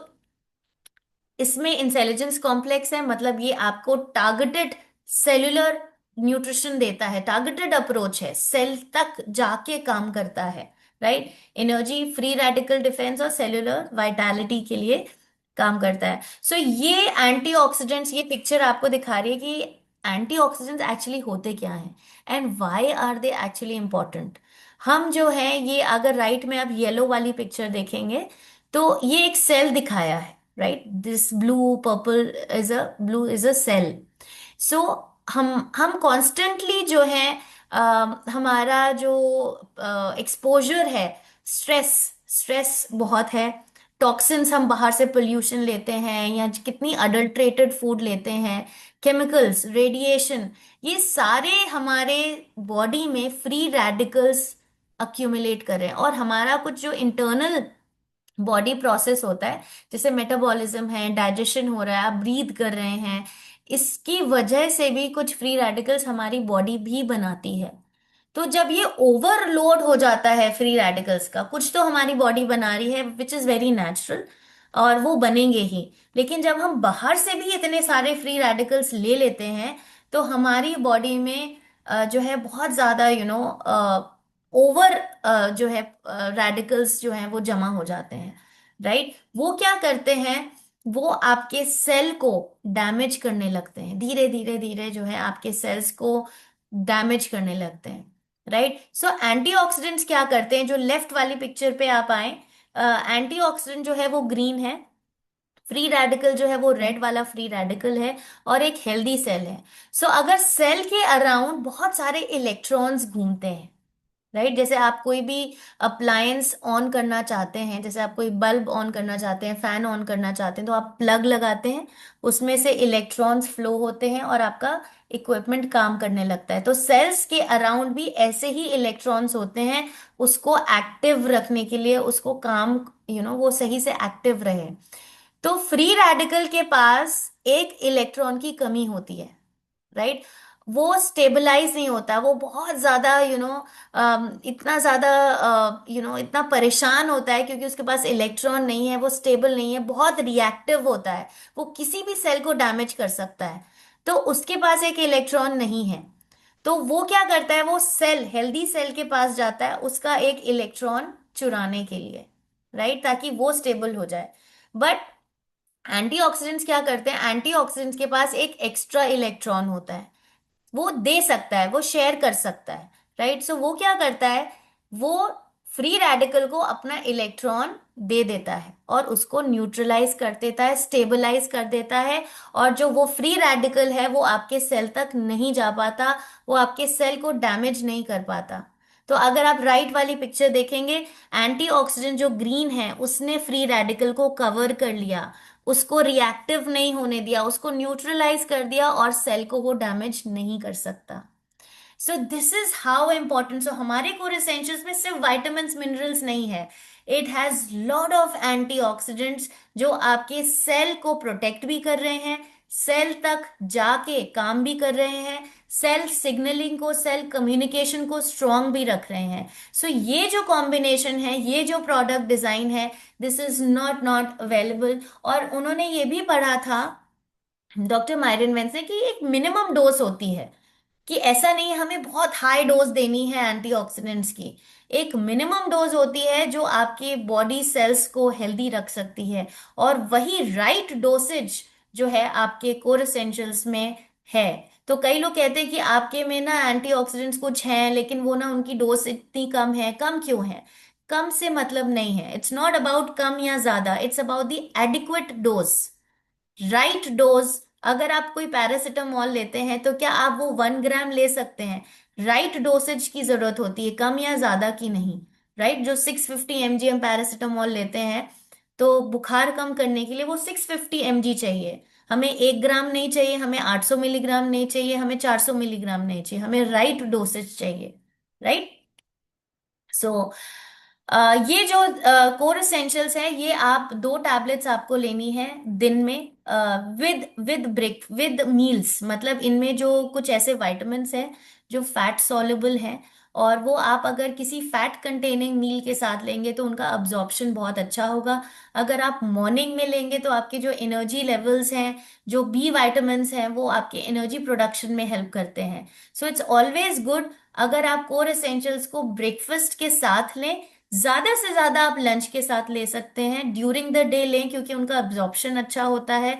इसमें इंटेलिजेंस कॉम्प्लेक्स है, मतलब ये आपको टारगेटेड सेल्यूलर न्यूट्रिशन देता है, टारगेटेड अप्रोच है, सेल तक जाके काम करता है। Right. Energy, free radical defence और सेल्यूलर वाइटैलिटी के लिए काम करता है। सो ये एंटीऑक्सीडेंट्स, ये पिक्चर आपको दिखा रही है कि एंटीऑक्सीडेंट्स एक्चुअली होते क्या हैं and why are they actually important. हम जो है ये, अगर राइट में आप येलो वाली पिक्चर देखेंगे तो ये एक सेल दिखाया है। Right, this blue purple is a, blue is a cell. So हम कॉन्स्टेंटली जो है, हमारा जो एक्सपोजर है, स्ट्रेस, स्ट्रेस बहुत है, टॉक्सिन्स हम बाहर से पोल्यूशन लेते हैं या कितनी अडल्ट्रेटेड फूड लेते हैं, केमिकल्स, रेडिएशन, ये सारे हमारे बॉडी में फ्री रेडिकल्स अक्यूमुलेट कर रहे हैं। और हमारा कुछ जो इंटरनल बॉडी प्रोसेस होता है, जैसे मेटाबॉलिज्म है, डाइजेशन हो रहा है, आप ब्रीथ कर रहे हैं, इसकी वजह से भी कुछ फ्री रेडिकल्स हमारी बॉडी भी बनाती है। तो जब ये ओवरलोड हो जाता है फ्री रेडिकल्स का, कुछ तो हमारी बॉडी बना रही है विच इज वेरी नेचुरल, और वो बनेंगे ही, लेकिन जब हम बाहर से भी इतने सारे फ्री रेडिकल्स ले लेते हैं तो हमारी बॉडी में जो है बहुत ज्यादा ओवर जो है रेडिकल्स जो हैं वो जमा हो जाते हैं। राइट। वो क्या करते हैं, वो आपके सेल को डैमेज करने लगते हैं, धीरे धीरे धीरे जो है आपके सेल्स को डैमेज करने लगते हैं। राइट। सो एंटीऑक्सीडेंट्स क्या करते हैं, जो लेफ्ट वाली पिक्चर पे आप आए, एंटीऑक्सीडेंट जो है वो ग्रीन है, फ्री रेडिकल जो है वो रेड वाला फ्री रेडिकल है, और एक हेल्दी सेल है। सो अगर सेल के अराउंड बहुत सारे इलेक्ट्रॉन्स घूमते हैं, राइट, जैसे आप कोई भी अप्लायंस ऑन करना चाहते हैं, जैसे आप कोई बल्ब ऑन करना चाहते हैं, फैन ऑन करना चाहते हैं, तो आप प्लग लगाते हैं, उसमें से इलेक्ट्रॉन्स फ्लो होते हैं और आपका इक्विपमेंट काम करने लगता है। तो सेल्स के अराउंड भी ऐसे ही इलेक्ट्रॉन्स होते हैं, उसको एक्टिव रखने के लिए, उसको काम वो सही से एक्टिव रहे। तो फ्री रेडिकल के पास एक इलेक्ट्रॉन की कमी होती है। राइट। वो स्टेबलाइज नहीं होता, वो बहुत ज्यादा इतना ज्यादा इतना परेशान होता है, क्योंकि उसके पास इलेक्ट्रॉन नहीं है, वो स्टेबल नहीं है, बहुत रिएक्टिव होता है, वो किसी भी सेल को डैमेज कर सकता है। तो उसके पास एक इलेक्ट्रॉन नहीं है, तो वो क्या करता है, वो सेल, हेल्दी सेल के पास जाता है उसका एक इलेक्ट्रॉन चुराने के लिए। राइट, ताकि वो स्टेबल हो जाए। बट एंटीऑक्सीडेंट्स क्या करते हैं, एंटीऑक्सीडेंट्स के पास एक एक्स्ट्रा इलेक्ट्रॉन होता है, वो दे सकता है, वो शेयर कर सकता है। राइट। सो वो क्या करता है, वो फ्री रेडिकल को अपना इलेक्ट्रॉन दे देता है और उसको न्यूट्रलाइज कर देता है, स्टेबलाइज कर देता है, और जो वो फ्री रेडिकल है वो आपके सेल तक नहीं जा पाता, वो आपके सेल को डैमेज नहीं कर पाता। तो अगर आप राइट वाली पिक्चर देखेंगे, एंटीऑक्सीडेंट जो ग्रीन है उसने फ्री रेडिकल को कवर कर लिया, उसको रिएक्टिव नहीं होने दिया, उसको न्यूट्रलाइज कर दिया, और सेल को वो डैमेज नहीं कर सकता। So this is how important. So हमारे कोर एसेंशियल्स में सिर्फ वाइटामिन मिनरल्स नहीं है, it has lot of antioxidants जो आपके सेल को प्रोटेक्ट भी कर रहे हैं, सेल तक जाके काम भी कर रहे हैं, सेल सिग्नलिंग को, सेल कम्युनिकेशन को स्ट्रांग भी रख रहे हैं। सो ये जो कॉम्बिनेशन है, ये जो प्रोडक्ट डिजाइन है, दिस इज नॉट अवेलेबल। और उन्होंने ये भी पढ़ा था, डॉक्टर मायरन वेंस ने, कि एक मिनिमम डोज होती है, कि ऐसा नहीं है हमें बहुत हाई डोज देनी है एंटीऑक्सीडेंट्स की। एक मिनिमम डोज होती है जो आपके बॉडी सेल्स को हेल्दी रख सकती है, और वही राइट डोसेज जो है आपके कोर एसेंशियल्स में है। तो कई लोग कहते हैं कि आपके में ना एंटीऑक्सीडेंट्स कुछ हैं, लेकिन वो ना उनकी डोज इतनी कम है। कम क्यों है? कम से मतलब नहीं है, इट्स नॉट अबाउट कम या ज्यादा, it's about the adequate dose, right dose. अगर आप कोई पैरासिटामोल लेते हैं तो क्या आप वो 1 ग्राम ले सकते हैं? राइट डोसेज की जरूरत होती है, कम या ज्यादा की नहीं। राइट, जो 650 mg हम पैरासिटामोल लेते हैं, तो बुखार कम करने के लिए वो 650 mg चाहिए। हमें 1 ग्राम नहीं चाहिए, हमें 800 मिलीग्राम नहीं चाहिए, हमें 400 मिलीग्राम नहीं चाहिए, हमें राइट डोसेज चाहिए। राइट। सो ये जो कोर एसेंशियल्स है, ये आप 2 टैबलेट्स आपको लेनी है दिन में, with with break with meals. मतलब इनमें जो कुछ ऐसे विटामिन्स हैं जो फैट सॉल्युबल हैं, और वो आप अगर किसी फैट कंटेनिंग मील के साथ लेंगे तो उनका अब्जॉर्प्शन बहुत अच्छा होगा। अगर आप मॉर्निंग में लेंगे तो आपके जो एनर्जी लेवल्स हैं, जो बी विटामिन्स हैं, वो आपके एनर्जी प्रोडक्शन में हेल्प करते हैं। सो इट्स ऑलवेज गुड अगर आप कोर एसेंशियल्स को ब्रेकफास्ट के साथ लें। ज्यादा से ज्यादा आप लंच के साथ ले सकते हैं, ड्यूरिंग द डे लें, क्योंकि उनका अब्जॉर्प्शन अच्छा होता है।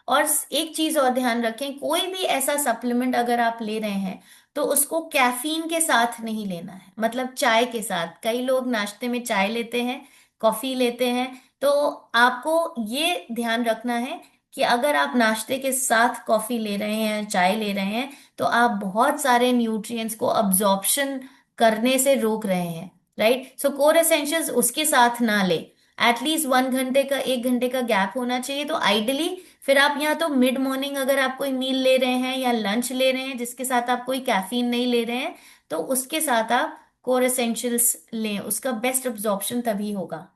और एक चीज और ध्यान रखें, कोई भी ऐसा सप्लीमेंट अगर आप ले रहे हैं तो उसको कैफीन के साथ नहीं लेना है, मतलब चाय के साथ। कई लोग नाश्ते में चाय लेते हैं, कॉफी लेते हैं। तो आपको ये ध्यान रखना है कि अगर आप नाश्ते के साथ कॉफी ले रहे हैं, चाय ले रहे हैं, तो आप बहुत सारे न्यूट्रिएंट्स को अब्जॉर्प्शन करने से रोक रहे हैं। राइट। सो कोर एसेंशियल्स उसके साथ ना ले। एटलीस्ट 1 घंटे का, 1 घंटे का गैप होना चाहिए। तो आइडली फिर आप या तो मिड मॉर्निंग अगर आप कोई मील ले रहे हैं या लंच ले रहे हैं जिसके साथ आप कोई कैफीन नहीं ले रहे हैं, तो उसके साथ आप कोर एसेंशियल्स लें, उसका बेस्ट अब्जॉर्प्शन तभी होगा।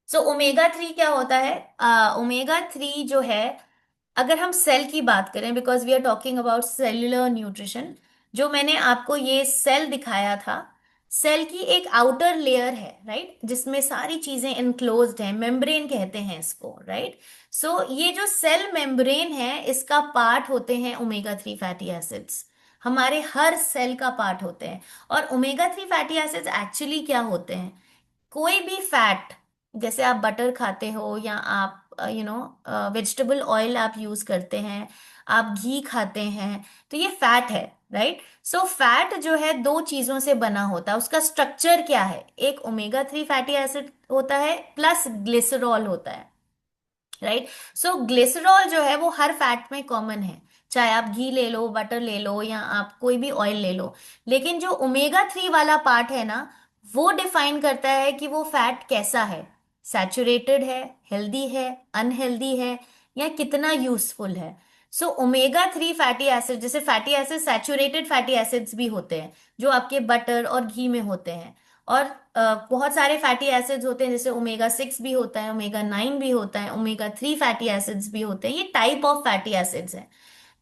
सो ओमेगा 3 क्या होता है? ओमेगा 3 जो है, अगर हम सेल की बात करें, because we are talking about cellular nutrition, जो मैंने आपको ये सेल दिखाया था, सेल की एक आउटर लेयर है, राइट, जिसमें सारी चीजें इनक्लोज्ड हैं, मेम्ब्रेन कहते हैं इसको। राइट। सो ये जो सेल मेम्ब्रेन है, इसका पार्ट होते हैं ओमेगा 3 फैटी एसिड्स। हमारे हर सेल का पार्ट होते हैं। और ओमेगा 3 फैटी एसिड्स एक्चुअली क्या होते हैं? कोई भी फैट, जैसे आप बटर खाते हो, या आप वेजिटेबल ऑयल आप यूज करते हैं, आप घी खाते हैं, तो ये फैट है। राइट। सो फैट जो है 2 चीजों से बना होता है। उसका स्ट्रक्चर क्या है? एक ओमेगा 3 फैटी एसिड होता है, प्लस ग्लिसरॉल होता है। राइट। सो ग्लिसरॉल जो है वो हर फैट में कॉमन है, चाहे आप घी ले लो, बटर ले लो, या आप कोई भी ऑयल ले लो। लेकिन जो ओमेगा 3 वाला पार्ट है ना, वो डिफाइन करता है कि वो फैट कैसा है, सैचुरेटेड है, हेल्दी है, अनहेल्दी है, या कितना यूजफुल है। सो ओमेगा 3 फैटी एसिड, जैसे fatty acid, saturated fatty acids भी होते हैं जो आपके बटर और घी में होते हैं। और बहुत सारे फैटी एसिड्स होते हैं, जैसे ओमेगा 6 भी होता है, ओमेगा 9 भी होता है, ओमेगा 3 फैटी एसिड्स भी होते हैं। ये टाइप ऑफ फैटी एसिड्स हैं।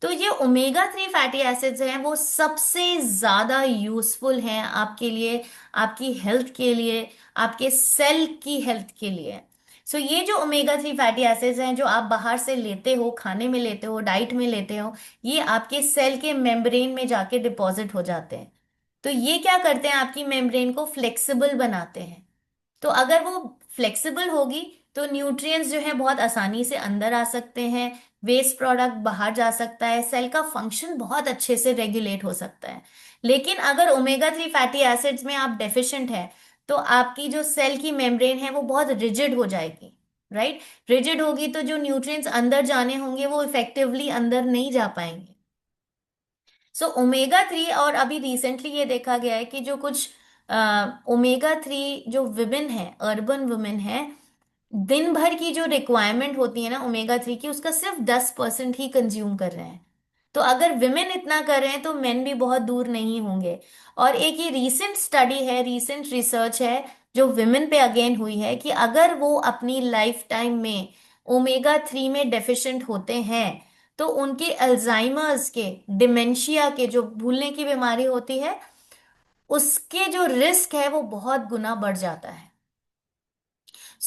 तो ये ओमेगा 3 फैटी एसिड्स हैं, वो सबसे ज्यादा यूजफुल हैं आपके लिए, आपकी हेल्थ के लिए, आपके सेल की हेल्थ के लिए। सो ये जो ओमेगा 3 फैटी एसिड्स हैं जो आप बाहर से लेते हो, खाने में लेते हो, डाइट में लेते हो, ये आपके सेल के मेम्ब्रेन में जाके डिपॉजिट हो जाते हैं। तो ये क्या करते हैं? आपकी मेम्ब्रेन को फ्लेक्सिबल बनाते हैं। तो अगर वो फ्लेक्सिबल होगी तो न्यूट्रिएंट्स जो है बहुत आसानी से अंदर आ सकते हैं, वेस्ट प्रोडक्ट बाहर जा सकता है, सेल का फंक्शन बहुत अच्छे से रेगुलेट हो सकता है। लेकिन अगर ओमेगा 3 फैटी एसिड्स में आप डेफिशिएंट है, तो आपकी जो सेल की मेम्ब्रेन है वो बहुत रिजिड हो जाएगी। राइट। रिजिड होगी तो जो न्यूट्रिएंट्स अंदर जाने होंगे वो इफेक्टिवली अंदर नहीं जा पाएंगे। सो ओमेगा 3, और अभी रिसेंटली ये देखा गया है कि जो कुछ ओमेगा 3 जो विमेन है, अर्बन वुमेन है, दिन भर की जो रिक्वायरमेंट होती है ना ओमेगा 3 की, उसका सिर्फ 10% ही कंज्यूम कर रहे हैं। तो अगर विमेन इतना कर रहे हैं तो मेन भी बहुत दूर नहीं होंगे। और एक ये रीसेंट स्टडी है, रीसेंट रिसर्च है, जो विमेन पे अगेन हुई है कि अगर वो अपनी लाइफ टाइम में ओमेगा 3 में डेफिशिएंट होते हैं तो उनके अल्जाइमर्स के, डिमेंशिया के, जो भूलने की बीमारी होती है, उसके जो रिस्क है वो बहुत गुना बढ़ जाता है।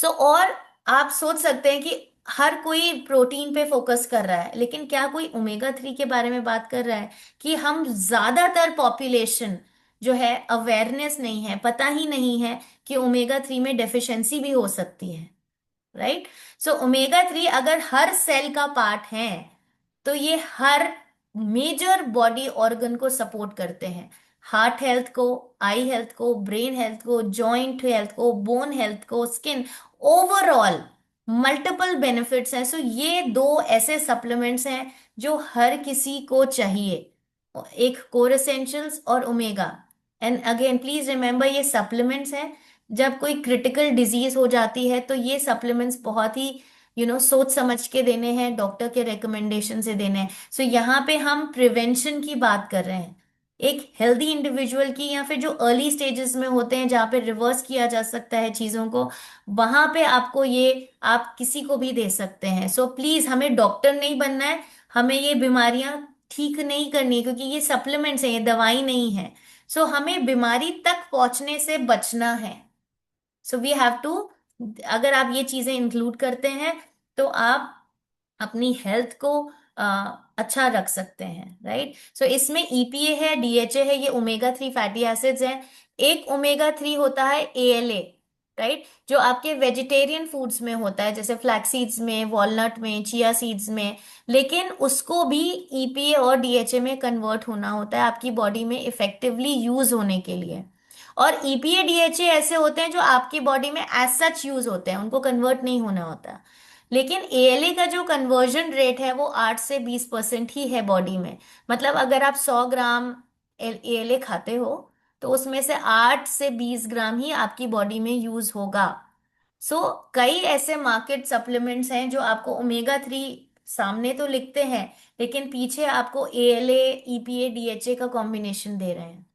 और आप सोच सकते हैं कि हर कोई प्रोटीन पे फोकस कर रहा है, लेकिन क्या कोई ओमेगा 3 के बारे में बात कर रहा है? कि हम ज्यादातर पॉपुलेशन जो है, अवेयरनेस नहीं है, पता ही नहीं है कि ओमेगा 3 में डेफिशिएंसी भी हो सकती है। राइट। ओमेगा 3 अगर हर सेल का पार्ट है तो ये हर मेजर बॉडी ऑर्गन को सपोर्ट करते हैं। हार्ट हेल्थ को, आई हेल्थ को, ब्रेन हेल्थ को, जॉइंट हेल्थ को, बोन हेल्थ को, स्किन, ओवरऑल मल्टीपल बेनिफिट्स हैं। ये दो ऐसे सप्लीमेंट्स हैं जो हर किसी को चाहिए, एक कोर एसेंशियल्स और omega. And again please remember, ये सप्लीमेंट्स हैं। जब कोई क्रिटिकल डिजीज हो जाती है तो ये सप्लीमेंट्स बहुत ही सोच समझ के देने हैं, डॉक्टर के रिकमेंडेशन से देने हैं। यहाँ पे हम प्रिवेंशन की बात कर रहे हैं, एक हेल्दी इंडिविजुअल की, या फिर जो अर्ली स्टेजेस में होते हैं जहाँ पे रिवर्स किया जा सकता है चीजों को, वहां पे आपको ये, आप किसी को भी दे सकते हैं। प्लीज, हमें डॉक्टर नहीं बनना है, हमें ये बीमारियां ठीक नहीं करनी है, क्योंकि ये सप्लीमेंट्स हैं, ये दवाई नहीं है। हमें बीमारी तक पहुंचने से बचना है। वी हैव टू, अगर आप ये चीजें इंक्लूड करते हैं तो आप अपनी हेल्थ को अच्छा रख सकते हैं। राइट। इसमें ईपीए है, डीएचए है, ये ओमेगा 3 फैटी एसिड्स हैं। एक ओमेगा 3 होता है एएलए। राइट। जो आपके वेजिटेरियन फूड्स में होता है, जैसे फ्लैक्स सीड्स में, वॉलनट में, चिया सीड्स में, लेकिन उसको भी ईपीए और डीएचए में कन्वर्ट होना होता है आपकी बॉडी में इफेक्टिवली यूज होने के लिए। और ईपीए डीएचए ऐसे होते हैं जो आपकी बॉडी में एज सच यूज होते हैं, उनको कन्वर्ट नहीं होना होता। लेकिन एएलए का जो कन्वर्जन रेट है वो 8 से 20% ही है बॉडी में। मतलब अगर आप 100 ग्राम एएलए खाते हो तो उसमें से 8 से 20 ग्राम ही आपकी बॉडी में यूज होगा। कई ऐसे मार्केट सप्लीमेंट्स हैं जो आपको ओमेगा 3 सामने तो लिखते हैं, लेकिन पीछे आपको एएलए, ईपीए, डीएचए का कॉम्बिनेशन दे रहे हैं।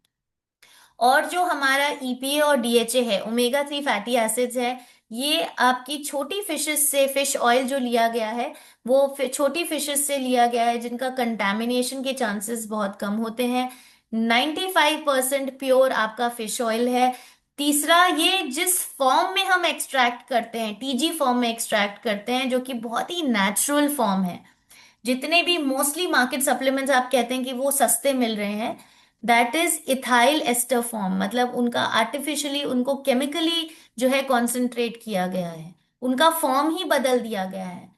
और जो हमारा ईपीए और डीएचए है, ओमेगा 3 फैटी एसिड्स है, ये आपकी छोटी फिशेस से, फिश ऑयल जो लिया गया है वो छोटी फिशेस से लिया गया है, जिनका कंटैमिनेशन के चांसेस बहुत कम होते हैं। 95% प्योर आपका फिश ऑयल है। तीसरा, ये जिस फॉर्म में हम एक्सट्रैक्ट करते हैं, टीजी फॉर्म में एक्सट्रैक्ट करते हैं, जो कि बहुत ही नेचुरल फॉर्म है। जितने भी मोस्टली मार्केट सप्लीमेंट्स आप कहते हैं कि वो सस्ते मिल रहे हैं, that is ethyl ester form. मतलब उनका आर्टिफिशियली, उनको केमिकली जो है कॉन्सेंट्रेट किया गया है, उनका फॉर्म ही बदल दिया गया है।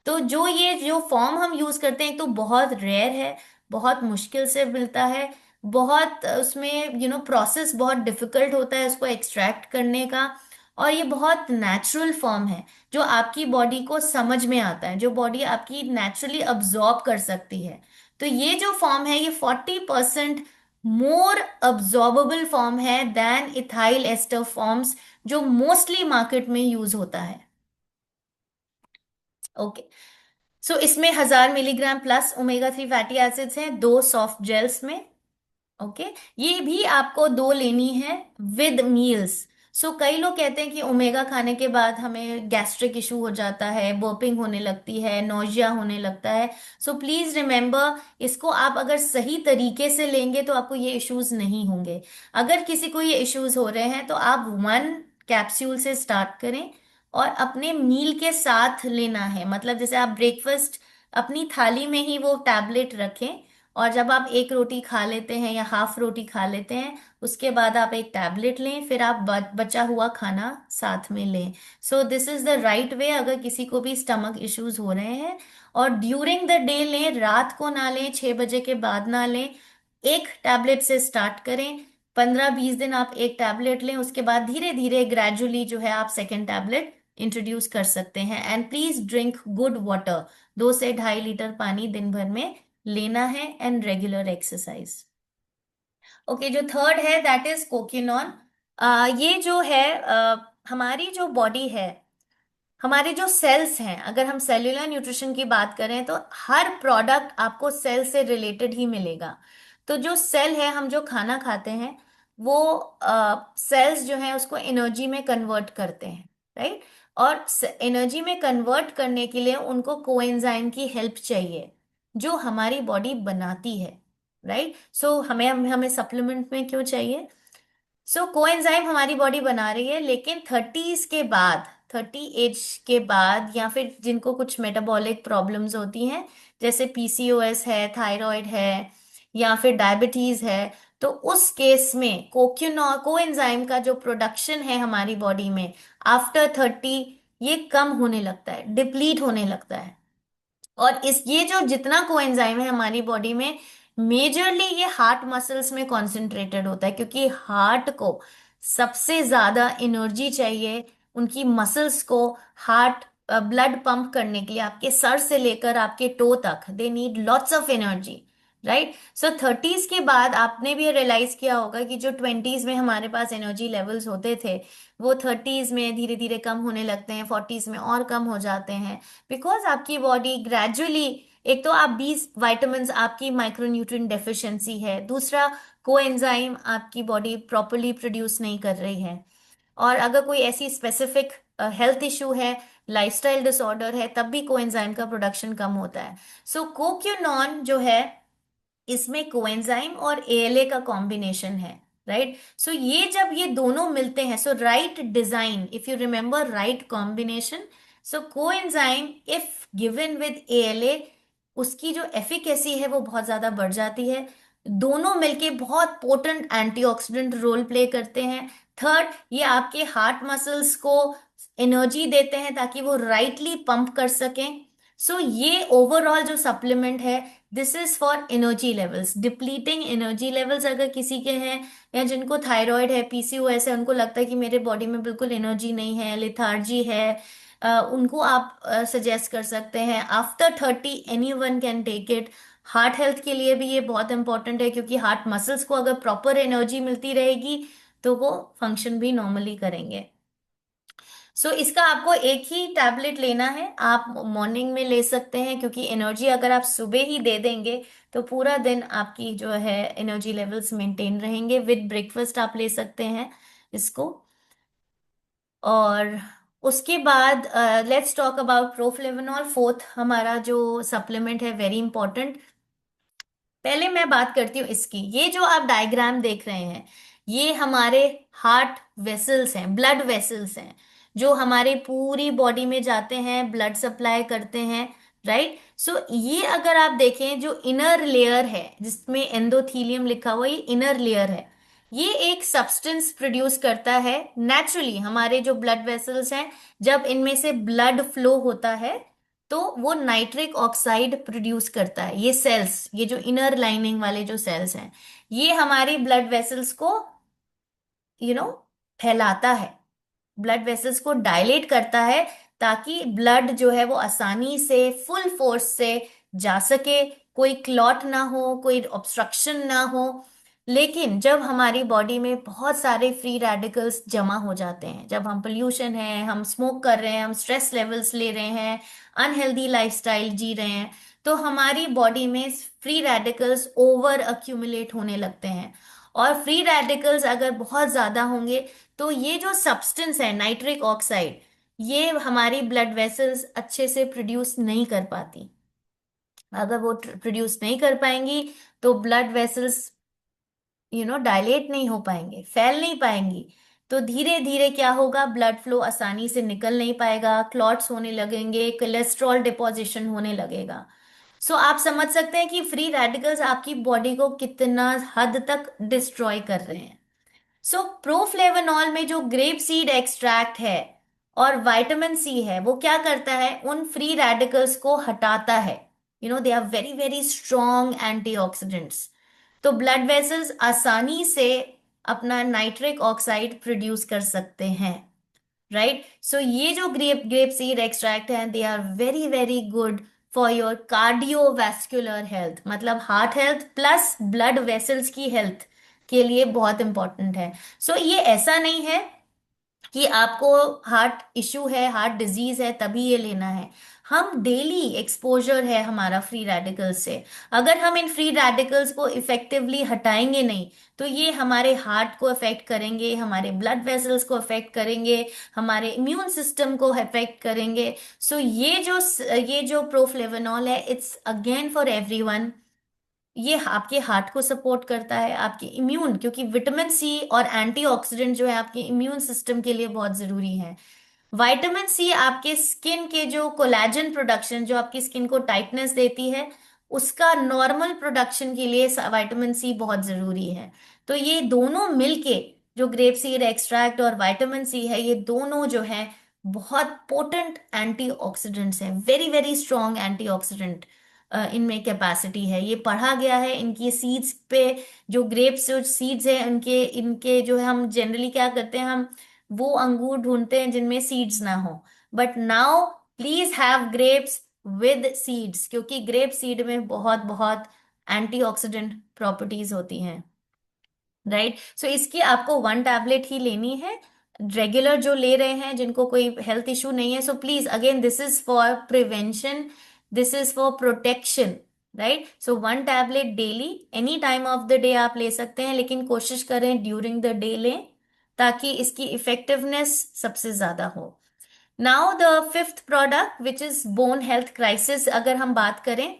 जो ये जो फॉर्म हम यूज करते हैं, एक तो बहुत रेयर है, बहुत मुश्किल से मिलता है, बहुत उसमें प्रोसेस बहुत डिफिकल्ट होता है उसको एक्सट्रैक्ट करने का। और ये बहुत नेचुरल फॉर्म है जो आपकी बॉडी को समझ में आता है, जो बॉडी आपकी नेचुरली अब्जॉर्ब कर सकती है। तो ये जो फॉर्म है ये 40% मोर अब्जॉर्बेबल फॉर्म है देन इथाइल एस्टर फॉर्म्स, जो मोस्टली मार्केट में यूज होता है। ओके। इसमें 1000 milligram plus omega 3 fatty acids हैं, दो सॉफ्ट जेल्स में। ओके। ये भी आपको दो लेनी है विद मील्स। कई लोग कहते हैं कि ओमेगा खाने के बाद हमें गैस्ट्रिक इशू हो जाता है, बर्पिंग होने लगती है, नोजिया होने लगता है। प्लीज रिमेम्बर, इसको आप अगर सही तरीके से लेंगे तो आपको ये इश्यूज नहीं होंगे। अगर किसी को ये इश्यूज हो रहे हैं तो आप 1 कैप्सूल से स्टार्ट करें और अपने मील के साथ लेना है। मतलब जैसे आप ब्रेकफास्ट, अपनी थाली में ही वो टैबलेट रखें, और जब आप एक रोटी खा लेते हैं या हाफ रोटी खा लेते हैं, उसके बाद आप एक टैबलेट लें, फिर आप बचा हुआ खाना साथ में लें। This is the right way अगर किसी को भी स्टमक इश्यूज हो रहे हैं। और ड्यूरिंग द डे लें, रात को ना लें, 6 बजे के बाद ना लें। एक टैबलेट से स्टार्ट करें, 15-20 दिन आप एक टैबलेट लें, उसके बाद धीरे धीरे ग्रेजुअली जो है आप सेकेंड टैबलेट इंट्रोड्यूस कर सकते हैं। And please drink good water, 2 से 2.5 लीटर पानी दिन भर में लेना है। And regular exercise. ओके। जो थर्ड है दैट इज कोक्यूनॉन। ये जो है, हमारी जो बॉडी है, हमारे जो सेल्स हैं, अगर हम सेल्यूलर न्यूट्रिशन की बात करें तो हर प्रोडक्ट आपको सेल से रिलेटेड ही मिलेगा। जो सेल है, हम जो खाना खाते हैं वो सेल्स जो है उसको एनर्जी में कन्वर्ट करते हैं, राइट। और एनर्जी में कन्वर्ट करने के लिए उनको कोएंजाइम की हेल्प चाहिए, जो हमारी बॉडी बनाती है, राइट। सो हमें हमें सप्लीमेंट में क्यों चाहिए? सो कोएंजाइम हमारी बॉडी बना रही है, लेकिन 30s के बाद, 30 एज के बाद, या फिर जिनको कुछ मेटाबॉलिक प्रॉब्लम्स होती हैं, जैसे पीसीओएस है, थायराइड है, या फिर डायबिटीज है, तो उस केस में कोएंजाइम का जो प्रोडक्शन है हमारी बॉडी में आफ्टर 30 ये कम होने लगता है, डिप्लीट होने लगता है। और इस ये जो जितना कोएंजाइम है हमारी बॉडी में, मेजरली ये हार्ट मसल्स में कॉन्सेंट्रेटेड होता है, क्योंकि हार्ट को सबसे ज्यादा एनर्जी चाहिए, उनकी मसल्स को हार्ट ब्लड पंप करने के लिए, आपके सर से लेकर आपके टो तक they need lots of energy, right. So 30s के बाद आपने भी रियलाइज किया होगा कि जो 20s में हमारे पास एनर्जी लेवल्स होते थे, वो 30s में धीरे धीरे कम होने लगते हैं, 40s में और कम हो जाते हैं, बिकॉज आपकी बॉडी ग्रेजुअली, एक तो आप 20 वाइटामिन आपकी माइक्रोन्यूट्रिएंट डेफिशिएंसी है, दूसरा कोएंजाइम आपकी बॉडी प्रॉपरली प्रोड्यूस नहीं कर रही है, और अगर कोई ऐसी स्पेसिफिक हेल्थ इशू है, लाइफस्टाइल डिसऑर्डर है, तब भी कोएंजाइम का प्रोडक्शन कम होता है। सो कोक्यूनॉन जो है, इसमें कोएंजाइम और एएलए का कॉम्बिनेशन है, राइट। सो ये जब ये दोनों मिलते हैं, so right design, if you remember right combination, so coenzyme if given with ALA, उसकी जो एफिकेसी है वो बहुत ज्यादा बढ़ जाती है। दोनों मिलके बहुत पोटेंट एंटीऑक्सीडेंट रोल प्ले करते हैं। थर्ड, ये आपके हार्ट मसल्स को एनर्जी देते हैं ताकि वो राइटली पंप कर सकें। सो ये ओवरऑल जो सप्लीमेंट है, this is for energy levels, depleting energy levels अगर किसी के हैं, या जिनको थायराइड है, पीसीओएस है, उनको लगता है कि मेरे बॉडी में बिल्कुल एनर्जी नहीं है, लिथार्जी है, उनको आप सजेस्ट कर सकते हैं। After 30 any one can take it. Heart health के लिए भी ये बहुत इंपॉर्टेंट है, क्योंकि हार्ट मसल्स को अगर प्रॉपर एनर्जी मिलती रहेगी तो वो फंक्शन भी नॉर्मली करेंगे। सो इसका आपको एक ही टैबलेट लेना है, आप मॉर्निंग में ले सकते हैं, क्योंकि एनर्जी अगर आप सुबह ही दे देंगे तो पूरा दिन आपकी जो है एनर्जी लेवल्स मेंटेन रहेंगे। विद ब्रेकफास्ट आप ले सकते हैं इसको। और उसके बाद लेट्स टॉक अबाउट प्रोफ्लेवनॉल, फोर्थ हमारा जो सप्लीमेंट है, वेरी इंपॉर्टेंट। पहले मैं बात करती हूँ इसकी। ये जो आप डायग्राम देख रहे हैं, ये हमारे हार्ट वेसल्स हैं, ब्लड वेसल्स हैं, जो हमारे पूरी बॉडी में जाते हैं, ब्लड सप्लाई करते हैं, राइट। सो ये अगर आप देखें, जो इनर लेयर है जिसमें एंडोथीलियम लिखा हुआ, ये इनर लेयर है, ये एक सब्सटेंस प्रोड्यूस करता है नेचुरली। हमारे जो ब्लड वेसल्स हैं, जब इनमें से ब्लड फ्लो होता है तो वो नाइट्रिक ऑक्साइड प्रोड्यूस करता है। ये सेल्स, ये जो इनर लाइनिंग वाले जो सेल्स हैं, ये हमारी ब्लड वेसल्स को यू नो फैलाता है, ब्लड वेसल्स को डायलेट करता है, ताकि ब्लड जो है वो आसानी से फुल फोर्स से जा सके, कोई क्लॉट ना हो, कोई ऑब्स्ट्रक्शन ना हो। लेकिन जब हमारी बॉडी में बहुत सारे फ्री रेडिकल्स जमा हो जाते हैं, जब हम पोल्यूशन है, हम स्मोक कर रहे हैं, हम स्ट्रेस लेवल्स ले रहे हैं, अनहेल्दी लाइफस्टाइल जी रहे हैं, तो हमारी बॉडी में फ्री रेडिकल्स ओवर अक्यूमुलेट होने लगते हैं। और फ्री रेडिकल्स अगर बहुत ज्यादा होंगे, तो ये जो सब्सटेंस है नाइट्रिक ऑक्साइड, ये हमारी ब्लड वेसल्स अच्छे से प्रोड्यूस नहीं कर पाती। अगर वो प्रोड्यूस नहीं कर पाएंगी तो ब्लड वेसल्स डायलेट नहीं हो पाएंगे, फैल नहीं पाएंगी, तो धीरे धीरे क्या होगा, ब्लड फ्लो आसानी से निकल नहीं पाएगा, क्लॉट्स होने लगेंगे, कोलेस्ट्रॉल डिपोजिशन होने लगेगा। सो आप समझ सकते हैं कि फ्री रेडिकल्स आपकी बॉडी को कितना हद तक डिस्ट्रॉय कर रहे हैं। सो प्रोफ्लेवनॉल में जो ग्रेप सीड एक्सट्रैक्ट है और विटामिन सी है, वो क्या करता है, उन फ्री रेडिकल्स को हटाता है। They are very very strong antioxidants. तो ब्लड वेसल्स आसानी से अपना नाइट्रिक ऑक्साइड प्रोड्यूस कर सकते हैं, राइट। सो ये जो ग्रेप ग्रेप सीड एक्सट्रैक्ट है, they are very very good for your cardiovascular health, मतलब heart health plus blood vessels की हेल्थ के लिए बहुत इंपॉर्टेंट है। सो ये ऐसा नहीं है कि आपको हार्ट इशू है, हार्ट डिजीज है, तभी ये लेना है। हम डेली एक्सपोजर है हमारा फ्री रेडिकल्स से, अगर हम इन फ्री रेडिकल्स को इफेक्टिवली हटाएंगे नहीं, तो ये हमारे हार्ट को अफेक्ट करेंगे, हमारे ब्लड वेसल्स को अफेक्ट करेंगे, हमारे इम्यून सिस्टम को अफेक्ट करेंगे। सो ये जो प्रोफ्लेवेनॉल है, इट्स अगेन फॉर एवरीवन। ये आपके हार्ट को सपोर्ट करता है, आपके इम्यून, क्योंकि विटामिन सी और एंटीऑक्सीडेंट जो है आपके इम्यून सिस्टम के लिए बहुत जरूरी है। विटामिन सी आपके स्किन के जो कोलेजन प्रोडक्शन, जो आपकी स्किन को टाइटनेस देती है, उसका नॉर्मल प्रोडक्शन के लिए विटामिन सी बहुत जरूरी है। तो ये दोनों मिलके, जो ग्रेप सीड एक्सट्रैक्ट और विटामिन सी है, ये दोनों जो है बहुत पोटेंट एंटीऑक्सीडेंट्स हैं, वेरी वेरी स्ट्रॉन्ग एंटीऑक्सीडेंट इनमें कैपेसिटी है। ये पढ़ा गया है इनकी सीड्स पे। जो ग्रेप्स जो सीड्स हैं उनके इनके जो है, हम जनरली क्या करते हैं, हम वो अंगूर ढूंढते हैं जिनमें सीड्स ना हो। But now please have grapes with seeds, क्योंकि ग्रेप सीड में बहुत बहुत एंटीऑक्सीडेंट प्रॉपर्टीज होती हैं। राइट। सो इसकी आपको 1 टैबलेट ही लेनी है, रेगुलर जो ले रहे हैं जिनको कोई हेल्थ इशू नहीं है। So please again, this is for prevention, this is for protection. Right. So 1 tablet daily, any time of the day आप ले सकते हैं, लेकिन कोशिश करें ड्यूरिंग द डे लें, ताकि इसकी इफेक्टिवनेस सबसे ज्यादा हो। Now the fifth product which is bone health crisis, अगर हम बात करें।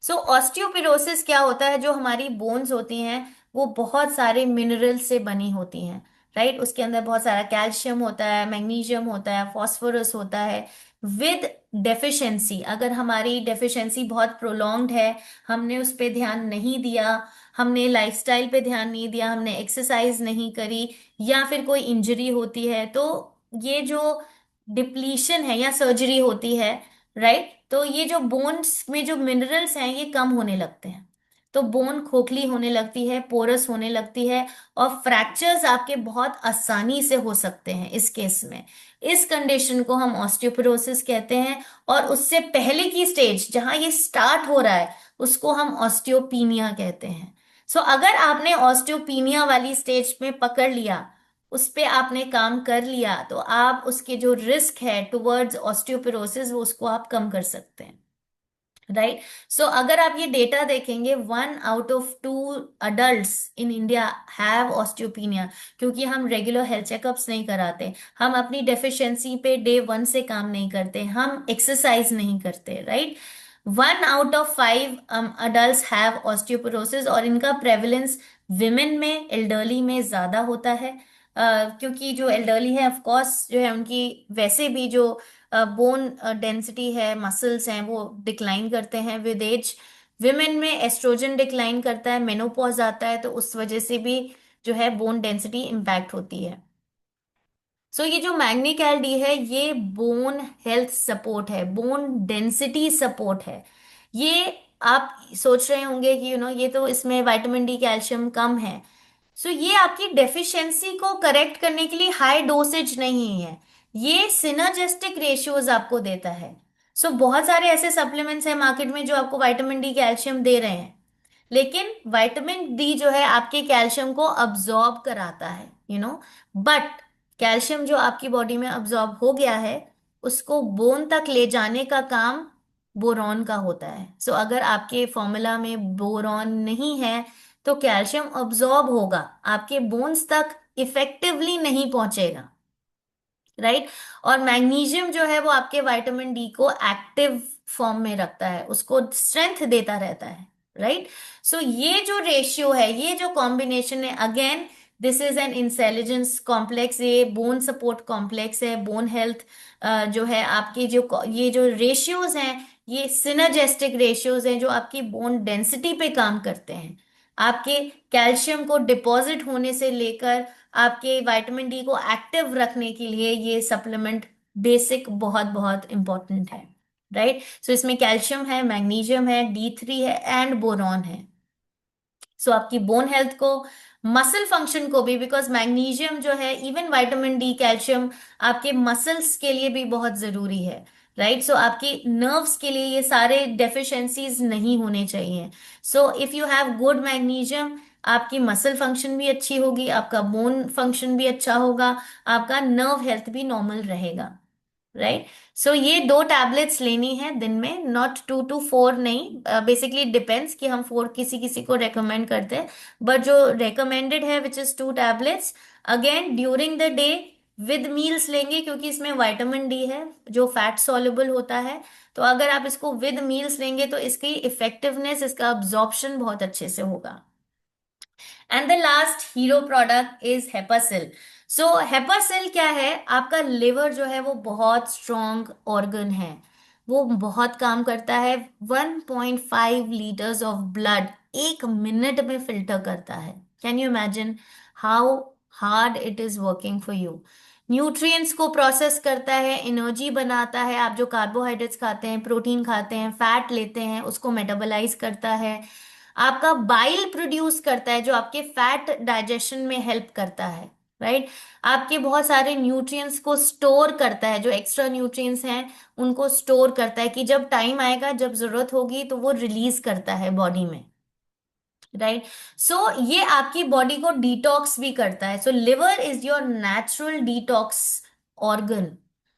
सो ऑस्टियोपोरोसिस क्या होता है, जो हमारी बोन्स होती हैं वो बहुत सारे मिनरल से बनी होती हैं। राइट। उसके अंदर बहुत सारा कैल्शियम होता है, मैग्नीशियम होता है, फास्फोरस होता है। विद डेफिशिएंसी, अगर हमारी डेफिशिएंसी बहुत प्रोलॉन्ग्ड है, हमने उस पे ध्यान नहीं दिया, हमने लाइफस्टाइल पे ध्यान नहीं दिया, हमने एक्सरसाइज नहीं करी, या फिर कोई इंजरी होती है, तो ये जो डिप्लीशन है या सर्जरी होती है, राइट, तो ये जो बोन्स में जो मिनरल्स हैं ये कम होने लगते हैं। तो बोन खोखली होने लगती है, पोरस होने लगती है, और फ्रैक्चर्स आपके बहुत आसानी से हो सकते हैं इस केस में। इस कंडीशन को हम ऑस्टियोपोरोसिस कहते हैं। और उससे पहले की स्टेज जहां ये स्टार्ट हो रहा है, उसको हम ऑस्टियोपीनिया कहते हैं। सो अगर आपने ऑस्टियोपीनिया वाली स्टेज में पकड़ लिया, उस पे आपने काम कर लिया, तो आप उसके जो रिस्क है टुवर्ड्स ऑस्टियोपोरोसिस, वो उसको आप कम कर सकते हैं। राइट। सो अगर आप ये डेटा देखेंगे, 1 out of 2 adults in India have osteopenia, क्योंकि हम रेगुलर हेल्थ चेकअप्स नहीं कराते, हम अपनी डेफिशिएंसी पे डे 1 से काम नहीं करते, हम एक्सरसाइज नहीं करते। Right. 1 out of 5 adult have osteoporosis, और इनका प्रेवलेंस विमेन में, एल्डरली में ज्यादा होता है। क्योंकि जो एल्डरली है, ऑफ कोर्स जो है उनकी वैसे भी जो बोन डेंसिटी है, मसल्स हैं, वो डिक्लाइन करते हैं विद एज। विमेन में एस्ट्रोजन डिक्लाइन करता है, मेनोपॉज आता है, तो उस वजह से भी जो है बोन डेंसिटी इम्पैक्ट होती है। सो ये जो मैग्नीकैल डी है, ये बोन हेल्थ सपोर्ट है, बोन डेंसिटी सपोर्ट है। ये आप सोच रहे होंगे कि ये तो इसमें विटामिन डी, कैल्शियम कम है। सो ये आपकी डेफिशिएंसी को करेक्ट करने के लिए हाई डोसेज नहीं है, ये सिनर्जिस्टिक रेशियोज आपको देता है। सो बहुत सारे ऐसे सप्लीमेंट्स हैं मार्केट में जो आपको विटामिन डी, कैल्शियम दे रहे हैं, लेकिन विटामिन डी जो है आपके कैल्शियम को अब्जॉर्ब कराता है, बट कैल्शियम जो आपकी बॉडी में अब्जॉर्ब हो गया है, उसको बोन तक ले जाने का काम बोरॉन का होता है। सो अगर आपके फॉर्मूला में बोरॉन नहीं है, तो कैल्शियम अब्जॉर्ब होगा, आपके बोन्स तक इफेक्टिवली नहीं पहुंचेगा। राइट। और मैग्नीशियम जो है वो आपके विटामिन डी को एक्टिव फॉर्म में रखता है, उसको स्ट्रेंथ देता रहता है। राइट। सो ये जो रेशियो है, ये जो कॉम्बिनेशन है, again this is an intelligence complex, ये बोन सपोर्ट कॉम्प्लेक्स है। बोन हेल्थ जो है आपकी, जो ये जो रेशियोज हैं, ये सिनर्जेस्टिक रेशियोज हैं जो आपकी बोन डेंसिटी पे काम करते हैं। आपके कैल्शियम को डिपॉजिट होने से लेकर आपके विटामिन डी को एक्टिव रखने के लिए ये सप्लीमेंट बेसिक बहुत बहुत इंपॉर्टेंट है। राइट। सो इसमें कैल्शियम है, मैग्नीशियम है, D3 है, एंड बोरॉन है। सो आपकी बोन हेल्थ को, मसल फंक्शन को भी, बिकॉज मैग्नीशियम जो है, इवन विटामिन डी, कैल्शियम आपके मसल्स के लिए भी बहुत जरूरी है। राइट। सो आपकी नर्व्स के लिए ये सारे डेफिशिएंसीज नहीं होने चाहिए। So if you have good magnesium, आपकी मसल फंक्शन भी अच्छी होगी, आपका बोन फंक्शन भी अच्छा होगा, आपका नर्व हेल्थ भी नॉर्मल रहेगा। राइट। सो ये 2 टैबलेट्स लेनी है दिन में, नॉट 2 to 4 नहीं, बेसिकली डिपेंड्स कि हम 4 किसी किसी को रेकमेंड करते हैं, बट जो रेकमेंडेड है which is 2 tablets, again during the day with meals लेंगे, क्योंकि इसमें विटामिन डी है जो फैट सॉल्युबल होता है। तो अगर आप इसको विद मील्स लेंगे तो इसकी इफेक्टिवनेस, इसका अब्जॉर्प्शन बहुत अच्छे से होगा। And the last hero product is Hepasil. So Hepasil क्या है, आपका लिवर जो है वो बहुत स्ट्रॉन्ग ऑर्गन है, वो बहुत काम करता है। 1.5 लीटर्स ऑफ ब्लड 1 मिनट में फिल्टर करता है। Can you imagine how hard it is working for you. Nutrients को प्रोसेस करता है, एनर्जी बनाता है, आप जो कार्बोहाइड्रेट्स खाते हैं, प्रोटीन खाते हैं, फैट लेते हैं, उसको मेटाबोलाइज करता है, आपका बाइल प्रोड्यूस करता है जो आपके फैट डाइजेशन में हेल्प करता है। राइट। आपके बहुत सारे न्यूट्रिएंट्स को स्टोर करता है, जो एक्स्ट्रा न्यूट्रिएंट्स हैं उनको स्टोर करता है कि जब टाइम आएगा, जब जरूरत होगी तो वो रिलीज करता है बॉडी में। राइट। सो ये आपकी बॉडी को डिटॉक्स भी करता है। So liver is your natural detox organ.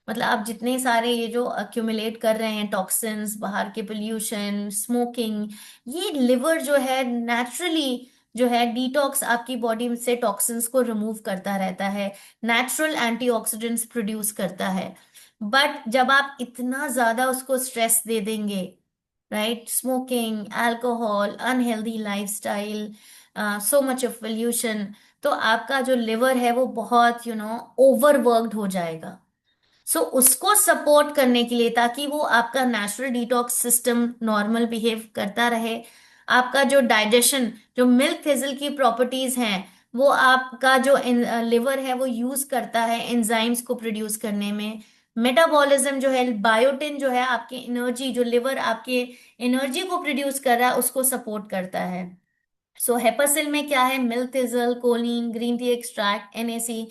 मतलब आप जितने सारे ये जो अक्यूमुलेट कर रहे हैं टॉक्सिन्स, बाहर के पोल्यूशन, स्मोकिंग, ये लिवर जो है नेचुरली जो है डिटॉक्स आपकी बॉडी से टॉक्सिन्स को रिमूव करता रहता है, नेचुरल एंटीऑक्सीडेंट्स प्रोड्यूस करता है। बट जब आप इतना ज्यादा उसको स्ट्रेस दे देंगे, right, smoking, alcohol, unhealthy lifestyle, so much of pollution, तो आपका जो लिवर है वो बहुत ओवरवर्कड हो जाएगा। सो उसको सपोर्ट करने के लिए, ताकि वो आपका natural detox system normal behave करता रहे, आपका जो डाइजेशन, जो मिल्क थिजल की प्रॉपर्टीज हैं वो आपका जो लिवर है वो यूज करता है एंजाइम्स को प्रोड्यूस करने में। मेटाबॉलिज्म जो है, बायोटिन जो है, आपकी एनर्जी, जो लिवर आपके एनर्जी को प्रोड्यूस कर रहा है उसको सपोर्ट करता है। सो हेपासिल में क्या है, milk thistle, choline, green tea extract, NAC,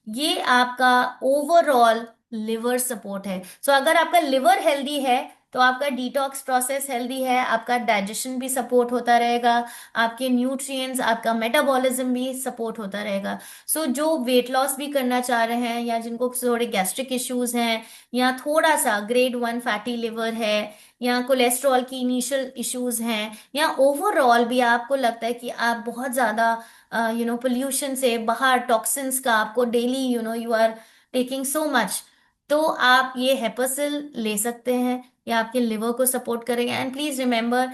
ये आपका ओवरऑल लिवर सपोर्ट है। सो अगर आपका लिवर हेल्दी है तो आपका डिटॉक्स प्रोसेस हेल्दी है, आपका डाइजेशन भी सपोर्ट होता रहेगा, आपके न्यूट्रिएंट्स, आपका मेटाबॉलिज्म भी सपोर्ट होता रहेगा। सो जो वेट लॉस भी करना चाह रहे हैं, या जिनको थोड़े गैस्ट्रिक इश्यूज हैं, या थोड़ा सा ग्रेड 1 फैटी लिवर है, या कोलेस्ट्रॉल की इनिशियल इश्यूज हैं, या ओवरऑल भी आपको लगता है कि आप बहुत ज्यादा पोल्यूशन से, बाहर टॉक्सिन्स का आपको daily you are taking so much, तो आप ये हेपासिल ले सकते हैं। ये आपके लिवर को सपोर्ट करेगा। एंड प्लीज रिमेम्बर,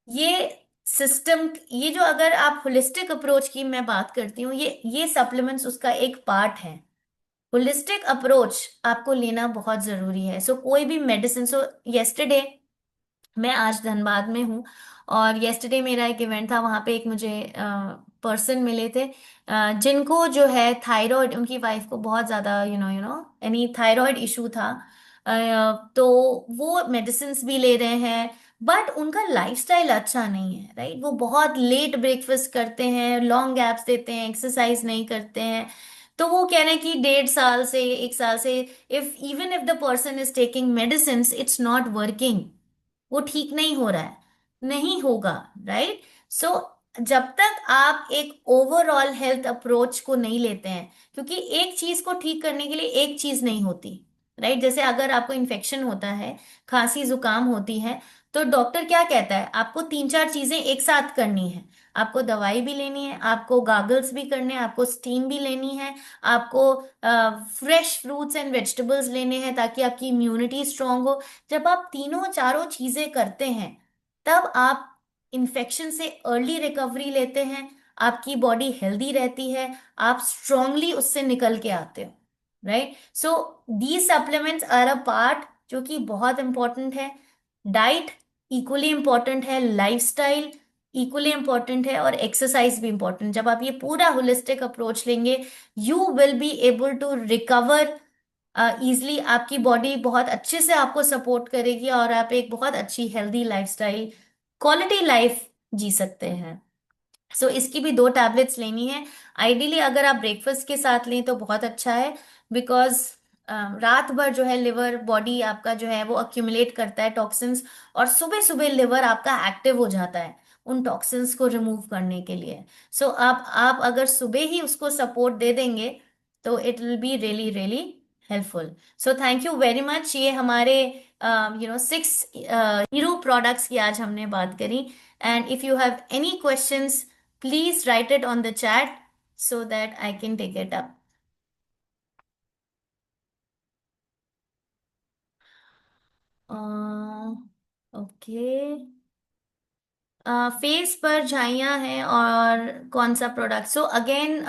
ये सिस्टम, ये जो अगर आप होलिस्टिक अप्रोच की मैं बात करती हूँ, ये सप्लीमेंट्स उसका एक पार्ट है। होलिस्टिक अप्रोच आपको लेना बहुत जरूरी है। सो कोई भी मेडिसिन, सो यस्टरडे, मैं आज धनबाद में हूँ, और यस्टरडे मेरा एक इवेंट था, वहां पे एक मुझे पर्सन मिले थे जिनको जो है थायराइड, उनकी वाइफ को बहुत ज्यादा यानी थायराइड इशू था। तो वो मेडिसिन भी ले रहे हैं, बट उनका लाइफस्टाइल अच्छा नहीं है। राइट। वो बहुत लेट ब्रेकफास्ट करते हैं, लॉन्ग गैप्स देते हैं, एक्सरसाइज नहीं करते हैं। तो वो कह रहे हैं कि 1.5 साल से, 1 साल से, if even if the person is taking medicine, it's not working, वो ठीक नहीं हो रहा है, नहीं होगा। राइट। सो जब तक आप एक ओवरऑल हेल्थ अप्रोच को नहीं लेते हैं, क्योंकि एक चीज को ठीक करने के लिए एक चीज नहीं होती। राइट। जैसे अगर आपको इन्फेक्शन होता है, खांसी जुकाम होती है, तो डॉक्टर क्या कहता है, आपको 3-4 चीजें एक साथ करनी है। आपको दवाई भी लेनी है, आपको गागल्स भी करने हैं, आपको स्टीम भी लेनी है, आपको फ्रेश फ्रूट्स एंड वेजिटेबल्स लेने हैं ताकि आपकी इम्यूनिटी स्ट्रांग हो। जब आप तीनों चारों चीजें करते हैं, तब आप इन्फेक्शन से अर्ली रिकवरी लेते हैं, आपकी बॉडी हेल्दी रहती है, आप स्ट्रांगली उससे निकल के आते हो। Right. So these supplements are a part जो कि बहुत इंपॉर्टेंट है। डाइट इक्वली इंपॉर्टेंट है, लाइफस्टाइल इक्वली इंपॉर्टेंट है, और एक्सरसाइज भी इंपॉर्टेंट। जब आप ये पूरा होलिस्टिक अप्रोच लेंगे, you will be able to recover easily. आपकी बॉडी बहुत अच्छे से आपको सपोर्ट करेगी, और आप एक बहुत अच्छी हेल्दी लाइफस्टाइल, क्वालिटी लाइफ जी सकते हैं। सो इसकी भी 2 टैबलेट्स लेनी है। आइडियली अगर आप ब्रेकफास्ट के साथ लें तो बहुत अच्छा है, बिकॉज रात भर जो है लिवर, बॉडी आपका जो है वो अक्यूमुलेट करता है टॉक्सिन्स, और सुबह सुबह लिवर आपका एक्टिव हो जाता है, उन टॉक्सिन्स को रिमूव करने के लिए। सो आप अगर सुबह ही उसको सपोर्ट दे देंगे तो it will be really really helpful. So thank you very much. ये हमारे 6 हीरो प्रोडक्ट्स की आज हमने बात करी। And if you have any questions please right it on the chat so that I can take it up. Okay. Face पर झाइयां हैं और कौन सा product? So again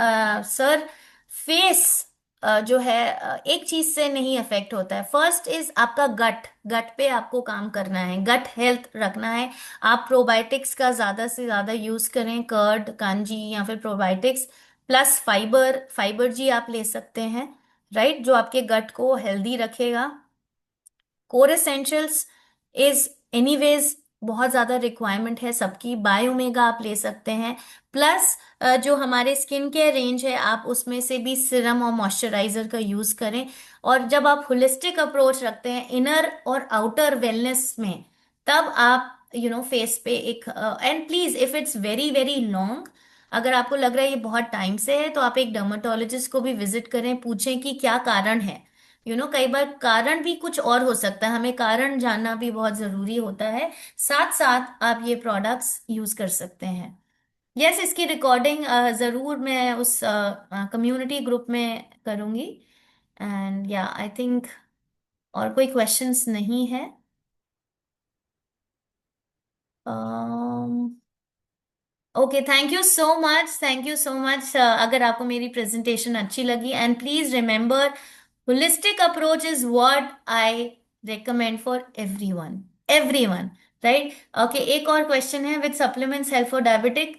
sir, face जो है एक चीज से नहीं अफेक्ट होता है। फर्स्ट इज आपका गट। गट पे आपको काम करना है, गट हेल्थ रखना है। आप प्रोबायोटिक्स का ज्यादा से ज्यादा यूज करें, कर्ड, कांजी या फिर प्रोबायोटिक्स प्लस फाइबर। फाइबर जी आप ले सकते हैं, राइट, जो आपके गट को हेल्दी रखेगा। कोर एसेंशियल्स इज एनीवेज बहुत ज्यादा रिक्वायरमेंट है सबकी। बायोमेगा आप ले सकते हैं। प्लस जो हमारे स्किन केयर रेंज है आप उसमें से भी सीरम और मॉइस्चराइजर का यूज करें। और जब आप होलिस्टिक अप्रोच रखते हैं इनर और आउटर वेलनेस में, तब आप फेस पे एक, and please if it's very very long, अगर आपको लग रहा है ये बहुत टाइम से है, तो आप एक डर्मेटोलॉजिस्ट को भी विजिट करें, पूछें कि क्या कारण है। कई बार कारण भी कुछ और हो सकता है, हमें कारण जानना भी बहुत जरूरी होता है। साथ साथ आप ये प्रोडक्ट्स यूज कर सकते हैं। यस, इसकी रिकॉर्डिंग जरूर मैं उस कम्युनिटी ग्रुप में करूंगी। एंड या आई थिंक और कोई क्वेश्चंस नहीं है। Okay, thank you so much, thank you so much. अगर आपको मेरी प्रेजेंटेशन अच्छी लगी, and please remember, holistic approach is what I recommend for everyone. Everyone, right? Okay, एक और क्वेश्चन है, with supplements help for diabetic?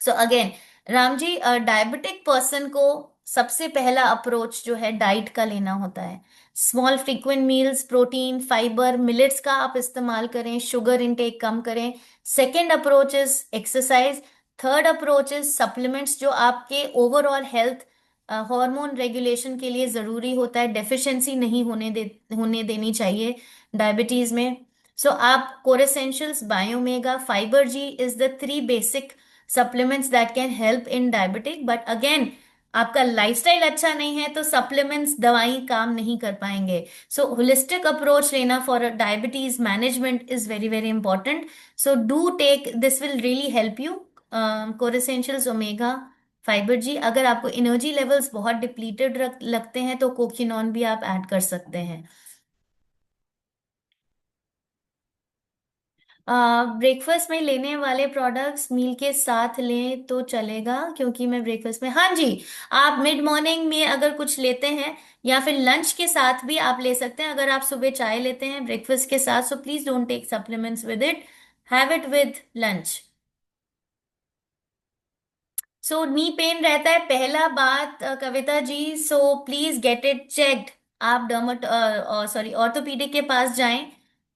So again Ram ji, diabetic person को सबसे पहला अप्रोच जो है डाइट का लेना होता है। Small frequent meals, protein, fibre, millets का आप इस्तेमाल करें, शुगर इनटेक कम करें। Second approach is exercise. Third approach is supplements, जो आपके ओवरऑल हेल्थ, हार्मोन रेगुलेशन के लिए जरूरी होता है। डेफिशिएंसी नहीं होने देनी चाहिए डायबिटीज में। सो आप core essentials, Biomega, fibre G is the 3 basic supplements that can help in diabetic. But again, आपका लाइफस्टाइल अच्छा नहीं है तो सप्लीमेंट्स, दवाई काम नहीं कर पाएंगे। सो होलिस्टिक अप्रोच लेना for diabetes management is very very important. So do take this, will really help you. Core essentials, omega, fibre G. अगर आपको एनर्जी लेवल्स बहुत डिप्लीटेड लगते हैं तो कोकिनॉन भी आप ऐड कर सकते हैं। ब्रेकफास्ट में लेने वाले प्रोडक्ट्स मील के साथ लें तो चलेगा, क्योंकि मैं ब्रेकफास्ट में, हाँ जी, आप मिड मॉर्निंग में अगर कुछ लेते हैं या फिर लंच के साथ भी आप ले सकते हैं। अगर आप सुबह चाय लेते हैं ब्रेकफास्ट के साथ, so please don't take supplements with it, have it with lunch. So knee pain रहता है, पहला बात Kavita ji, so please get it checked. आप डर्मट सॉरी ऑर्थोपीडिक के पास जाएं,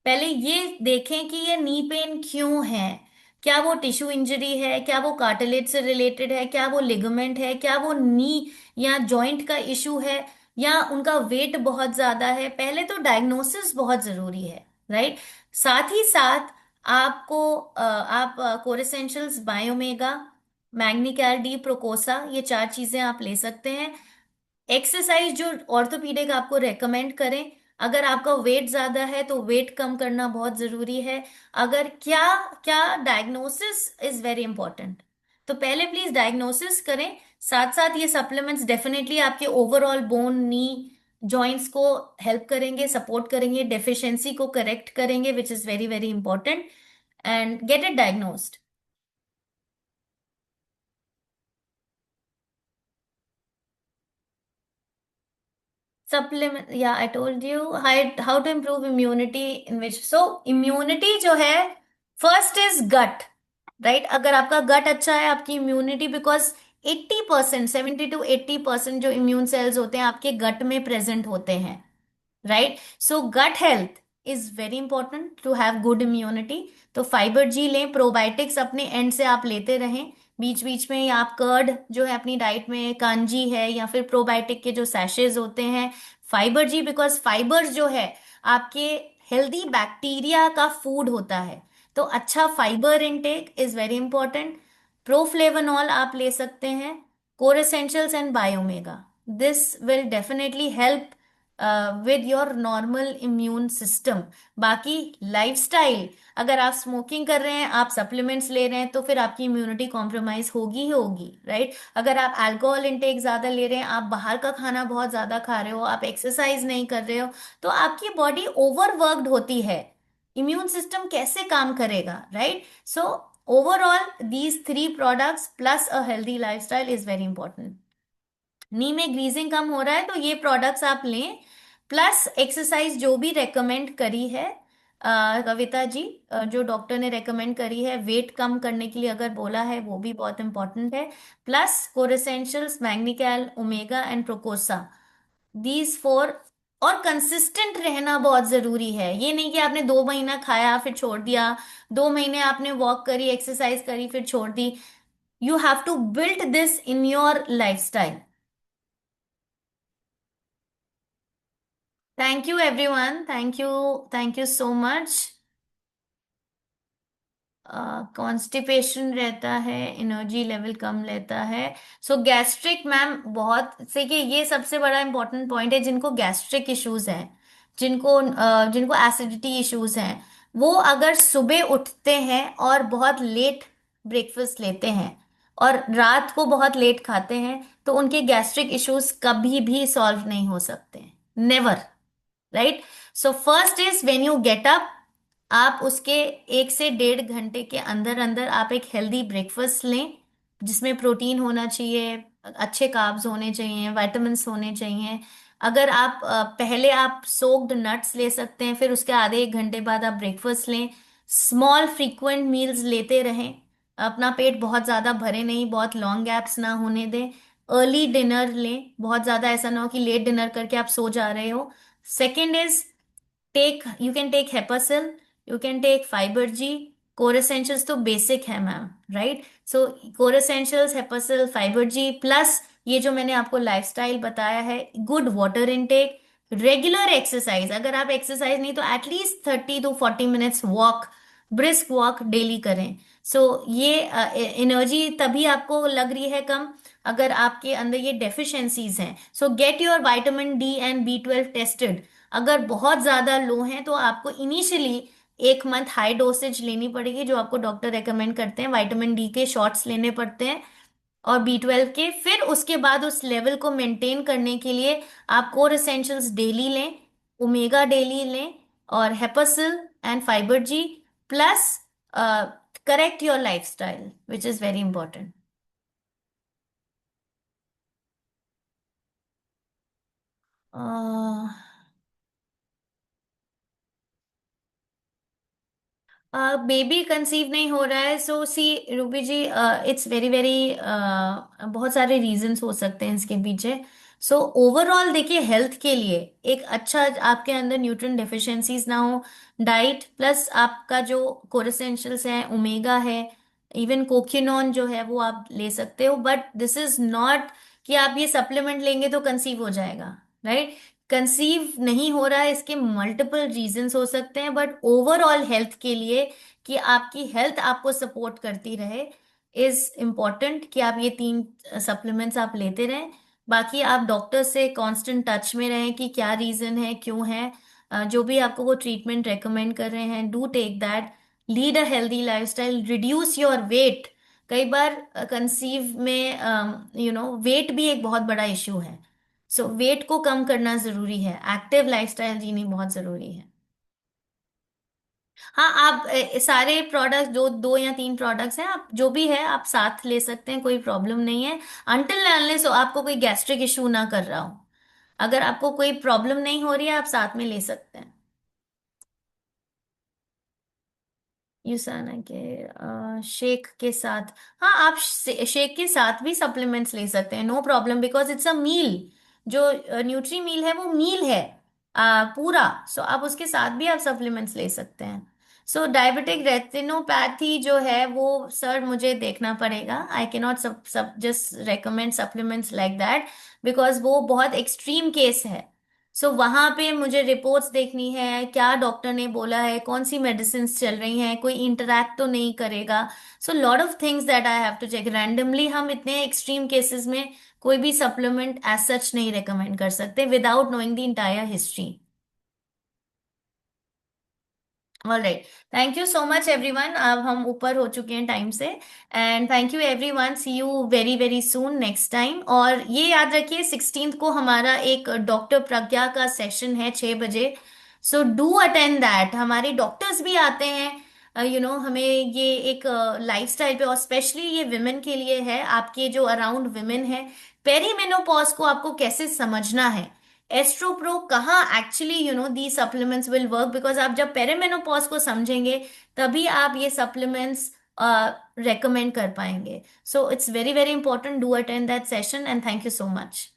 पहले ये देखें कि ये नी पेन क्यों है। क्या वो टिश्यू इंजरी है, क्या वो कार्टिलेज से रिलेटेड है, क्या वो लिगामेंट है, क्या वो नी या जॉइंट का इशू है, या उनका वेट बहुत ज्यादा है। पहले तो डायग्नोसिस बहुत जरूरी है, राइट। साथ ही साथ आपको आप कोरेसेंशियल्स, बायोमेगा, मैग्नीकैल डी, प्रोकोसा, ये 4 चीजें आप ले सकते हैं। एक्सरसाइज जो ऑर्थोपीडिक आपको रेकमेंड करें, अगर आपका वेट ज्यादा है तो वेट कम करना बहुत जरूरी है। अगर क्या क्या डायग्नोसिस इज वेरी इंपॉर्टेंट, तो पहले प्लीज डायग्नोसिस करें। साथ साथ ये सप्लीमेंट्स डेफिनेटली आपके ओवरऑल बोन, नी, जॉइंट्स को हेल्प करेंगे, सपोर्ट करेंगे, डेफिशिएंसी को करेक्ट करेंगे, which is very very important. And get it diagnosed. Supplement, या I told you how to improve immunity in which, so immunity जो है, first is gut, right. अगर आपका गट अच्छा है, आपकी इम्यूनिटी, बिकॉज 80%, 70 to 80% जो इम्यून सेल्स होते हैं आपके गट में प्रेजेंट होते हैं, right. So gut health is very important to have good immunity. तो फाइबर जी लें, प्रोबायोटिक्स अपने एंड से आप लेते रहें बीच बीच में, या आप कर्ड जो है अपनी डाइट में, कांजी है, या फिर प्रोबायोटिक के जो सैशेज होते हैं, फाइबर जी, बिकॉज फाइबर्स जो है आपके हेल्दी बैक्टीरिया का फूड होता है। तो अच्छा fibre intake is very important. Proflavanol आप ले सकते हैं, core essentials and Biomega. This will definitely help with your normal immune system. बाकी लाइफस्टाइल, अगर आप स्मोकिंग कर रहे हैं, आप सप्लीमेंट्स ले रहे हैं, तो फिर आपकी इम्यूनिटी कॉम्प्रोमाइज होगी ही होगी, राइट। अगर आप अल्कोहल इंटेक ज्यादा ले रहे हैं, आप बाहर का खाना बहुत ज्यादा खा रहे हो, आप एक्सरसाइज नहीं कर रहे हो, तो आपकी बॉडी ओवरवर्कड होती है। इम्यून सिस्टम कैसे काम करेगा, right. So overall these three products plus a healthy lifestyle is very important. Knee में ग्रीजिंग कम हो रहा है तो ये प्रोडक्ट्स आप लें, प्लस एक्सरसाइज जो भी रेकमेंड करी है कविता जी, जो डॉक्टर ने रेकमेंड करी है वेट कम करने के लिए अगर बोला है, वो भी बहुत इंपॉर्टेंट है। Plus core essentials, Magnical, omega and Procosa, these four. और कंसिस्टेंट रहना बहुत जरूरी है। ये नहीं कि आपने 2 महीना खाया फिर छोड़ दिया, 2 महीने आपने वॉक करी, एक्सरसाइज करी, फिर छोड़ दी। You have to build this in your lifestyle. Thank you everyone, thank you, thank you so much. Constipation रहता है, एनर्जी लेवल कम रहता है। सो गैस्ट्रिक मैम, बहुत से कि ये सबसे बड़ा इंपॉर्टेंट पॉइंट है, जिनको गैस्ट्रिक इश्यूज हैं, जिनको एसिडिटी इश्यूज हैं, वो अगर सुबह उठते हैं और बहुत लेट ब्रेकफास्ट लेते हैं और रात को बहुत लेट खाते हैं, तो उनके गैस्ट्रिक इश्यूज कभी भी सॉल्व नहीं हो सकते, never, right. So first is when you get up, आप उसके 1 से 1.5 घंटे के अंदर अंदर आप एक हेल्दी ब्रेकफास्ट लें, जिसमें प्रोटीन होना चाहिए, अच्छे कार्ब्स होने चाहिए, विटामिन्स होने चाहिए। अगर आप पहले आप सोक्ड नट्स ले सकते हैं, फिर उसके आधे 1 घंटे बाद आप ब्रेकफास्ट लें। स्मॉल फ्रीक्वेंट मील्स लेते रहें, अपना पेट बहुत ज़्यादा भरे नहीं, बहुत लॉन्ग गैप्स ना होने दें। अर्ली डिनर लें, बहुत ज़्यादा ऐसा ना हो कि लेट डिनर करके आप सो जा रहे हो। Second is, you can take Hepasil, you can take Fiber G, core essentials तो बेसिक है मैम, राइट। सो core essentials, Hepasil, Fiber G plus ये जो मैंने आपको लाइफस्टाइल बताया है, good water intake, regular exercise. अगर आप एक्सरसाइज नहीं तो at least 30 to 40 minutes walk, brisk walk daily करें। सो ये एनर्जी तभी आपको लग रही है कम अगर आपके अंदर ये डेफिशिएंसीज हैं। सो get your vitamin D and B12 tested. अगर बहुत ज्यादा लो हैं तो आपको इनिशियली 1 मंथ हाई डोसेज लेनी पड़ेगी, जो आपको डॉक्टर रेकमेंड करते हैं, विटामिन डी के शॉट्स लेने पड़ते हैं और B12 के। फिर उसके बाद उस लेवल को मेंटेन करने के लिए आप कोर एसेंशियल्स डेली लें, ओमेगा डेली लें, और Hepasil and fibre G, plus correct your lifestyle which is very important. Baby conceive नहीं हो रहा है, so see Ruby ji, it's very very, बहुत सारे रीजंस हो सकते हैं इसके पीछे। सो ओवरऑल देखिए, हेल्थ के लिए एक अच्छा, आपके अंदर न्यूट्रिएंट डेफिशिएंसीज ना हो, डाइट प्लस आपका जो कोरेसेंशियल्स है, ओमेगा है, इवन कोक्यूनॉन जो है वो आप ले सकते हो, बट दिस इज नॉट कि आप ये सप्लीमेंट लेंगे तो कंसीव हो जाएगा, राइट। कंसीव नहीं हो रहा है, इसके मल्टीपल रीजंस हो सकते हैं, बट ओवरऑल हेल्थ के लिए, कि आपकी हेल्थ आपको सपोर्ट करती रहे, इज इम्पॉर्टेंट कि आप ये 3 सप्लीमेंट्स आप लेते रहें। बाकी आप डॉक्टर से कांस्टेंट टच में रहें कि क्या रीजन है, क्यों है। जो भी आपको वो ट्रीटमेंट रेकमेंड कर रहे हैं, do take that. Lead a healthy lifestyle, reduce your weight. कई बार कंसीव में वेट भी एक बहुत बड़ा इश्यू है। सो वेट को कम करना जरूरी है, एक्टिव लाइफस्टाइल जीनी बहुत जरूरी है। हाँ, आप सारे प्रोडक्ट, जो 2 या 3 प्रोडक्ट्स हैं, आप जो भी है आप साथ ले सकते हैं, कोई प्रॉब्लम नहीं है, अनटिल अनलेस आपको कोई गैस्ट्रिक इशू ना कर रहा हो। अगर आपको कोई प्रॉब्लम नहीं हो रही है, आप साथ में ले सकते हैं। यूसाना के शेक के साथ, हाँ आप शेक के साथ भी सप्लीमेंट्स ले सकते हैं, no problem, because it's a meal. जो न्यूट्री मील है वो मील है पूरा। सो आप उसके साथ भी आप सप्लीमेंट्स ले सकते हैं। सो डायबिटिक रेटिनोपैथी जो है वो, सर मुझे देखना पड़ेगा, आई कैन नॉट सब सब just recommend supplements like that, because वो बहुत एक्सट्रीम केस है। सो वहां पे मुझे रिपोर्ट्स देखनी है, क्या डॉक्टर ने बोला है, कौन सी मेडिसिन चल रही हैं, कोई इंटरैक्ट तो नहीं करेगा। So lot of things that I have to check. Randomly हम इतने एक्सट्रीम केसेस में कोई भी सप्लीमेंट एज सच नहीं रेकमेंड कर सकते without knowing the entire history. All right. Thank you so much everyone, अब हम ऊपर हो चुके हैं टाइम से। And thank you everyone, see you very very soon next time. और ये याद रखिए 16th को हमारा एक डॉक्टर प्रज्ञा का सेशन है 6 बजे। सो डू अटेंड दैट, हमारे डॉक्टर्स भी आते हैं। हमें ये एक लाइफस्टाइल पे, और स्पेशली ये विमेन के लिए है, आपके जो अराउंड विमेन है, पेरीमेनोपॉज को आपको कैसे समझना है, एस्ट्रोप्रो कहाँ actually the supplements will work, because आप जब पेरिमेनोपॉज को समझेंगे तभी आप ये सप्लीमेंट्स रेकमेंड कर पाएंगे। So it's very very important, do attend that session and thank you so much.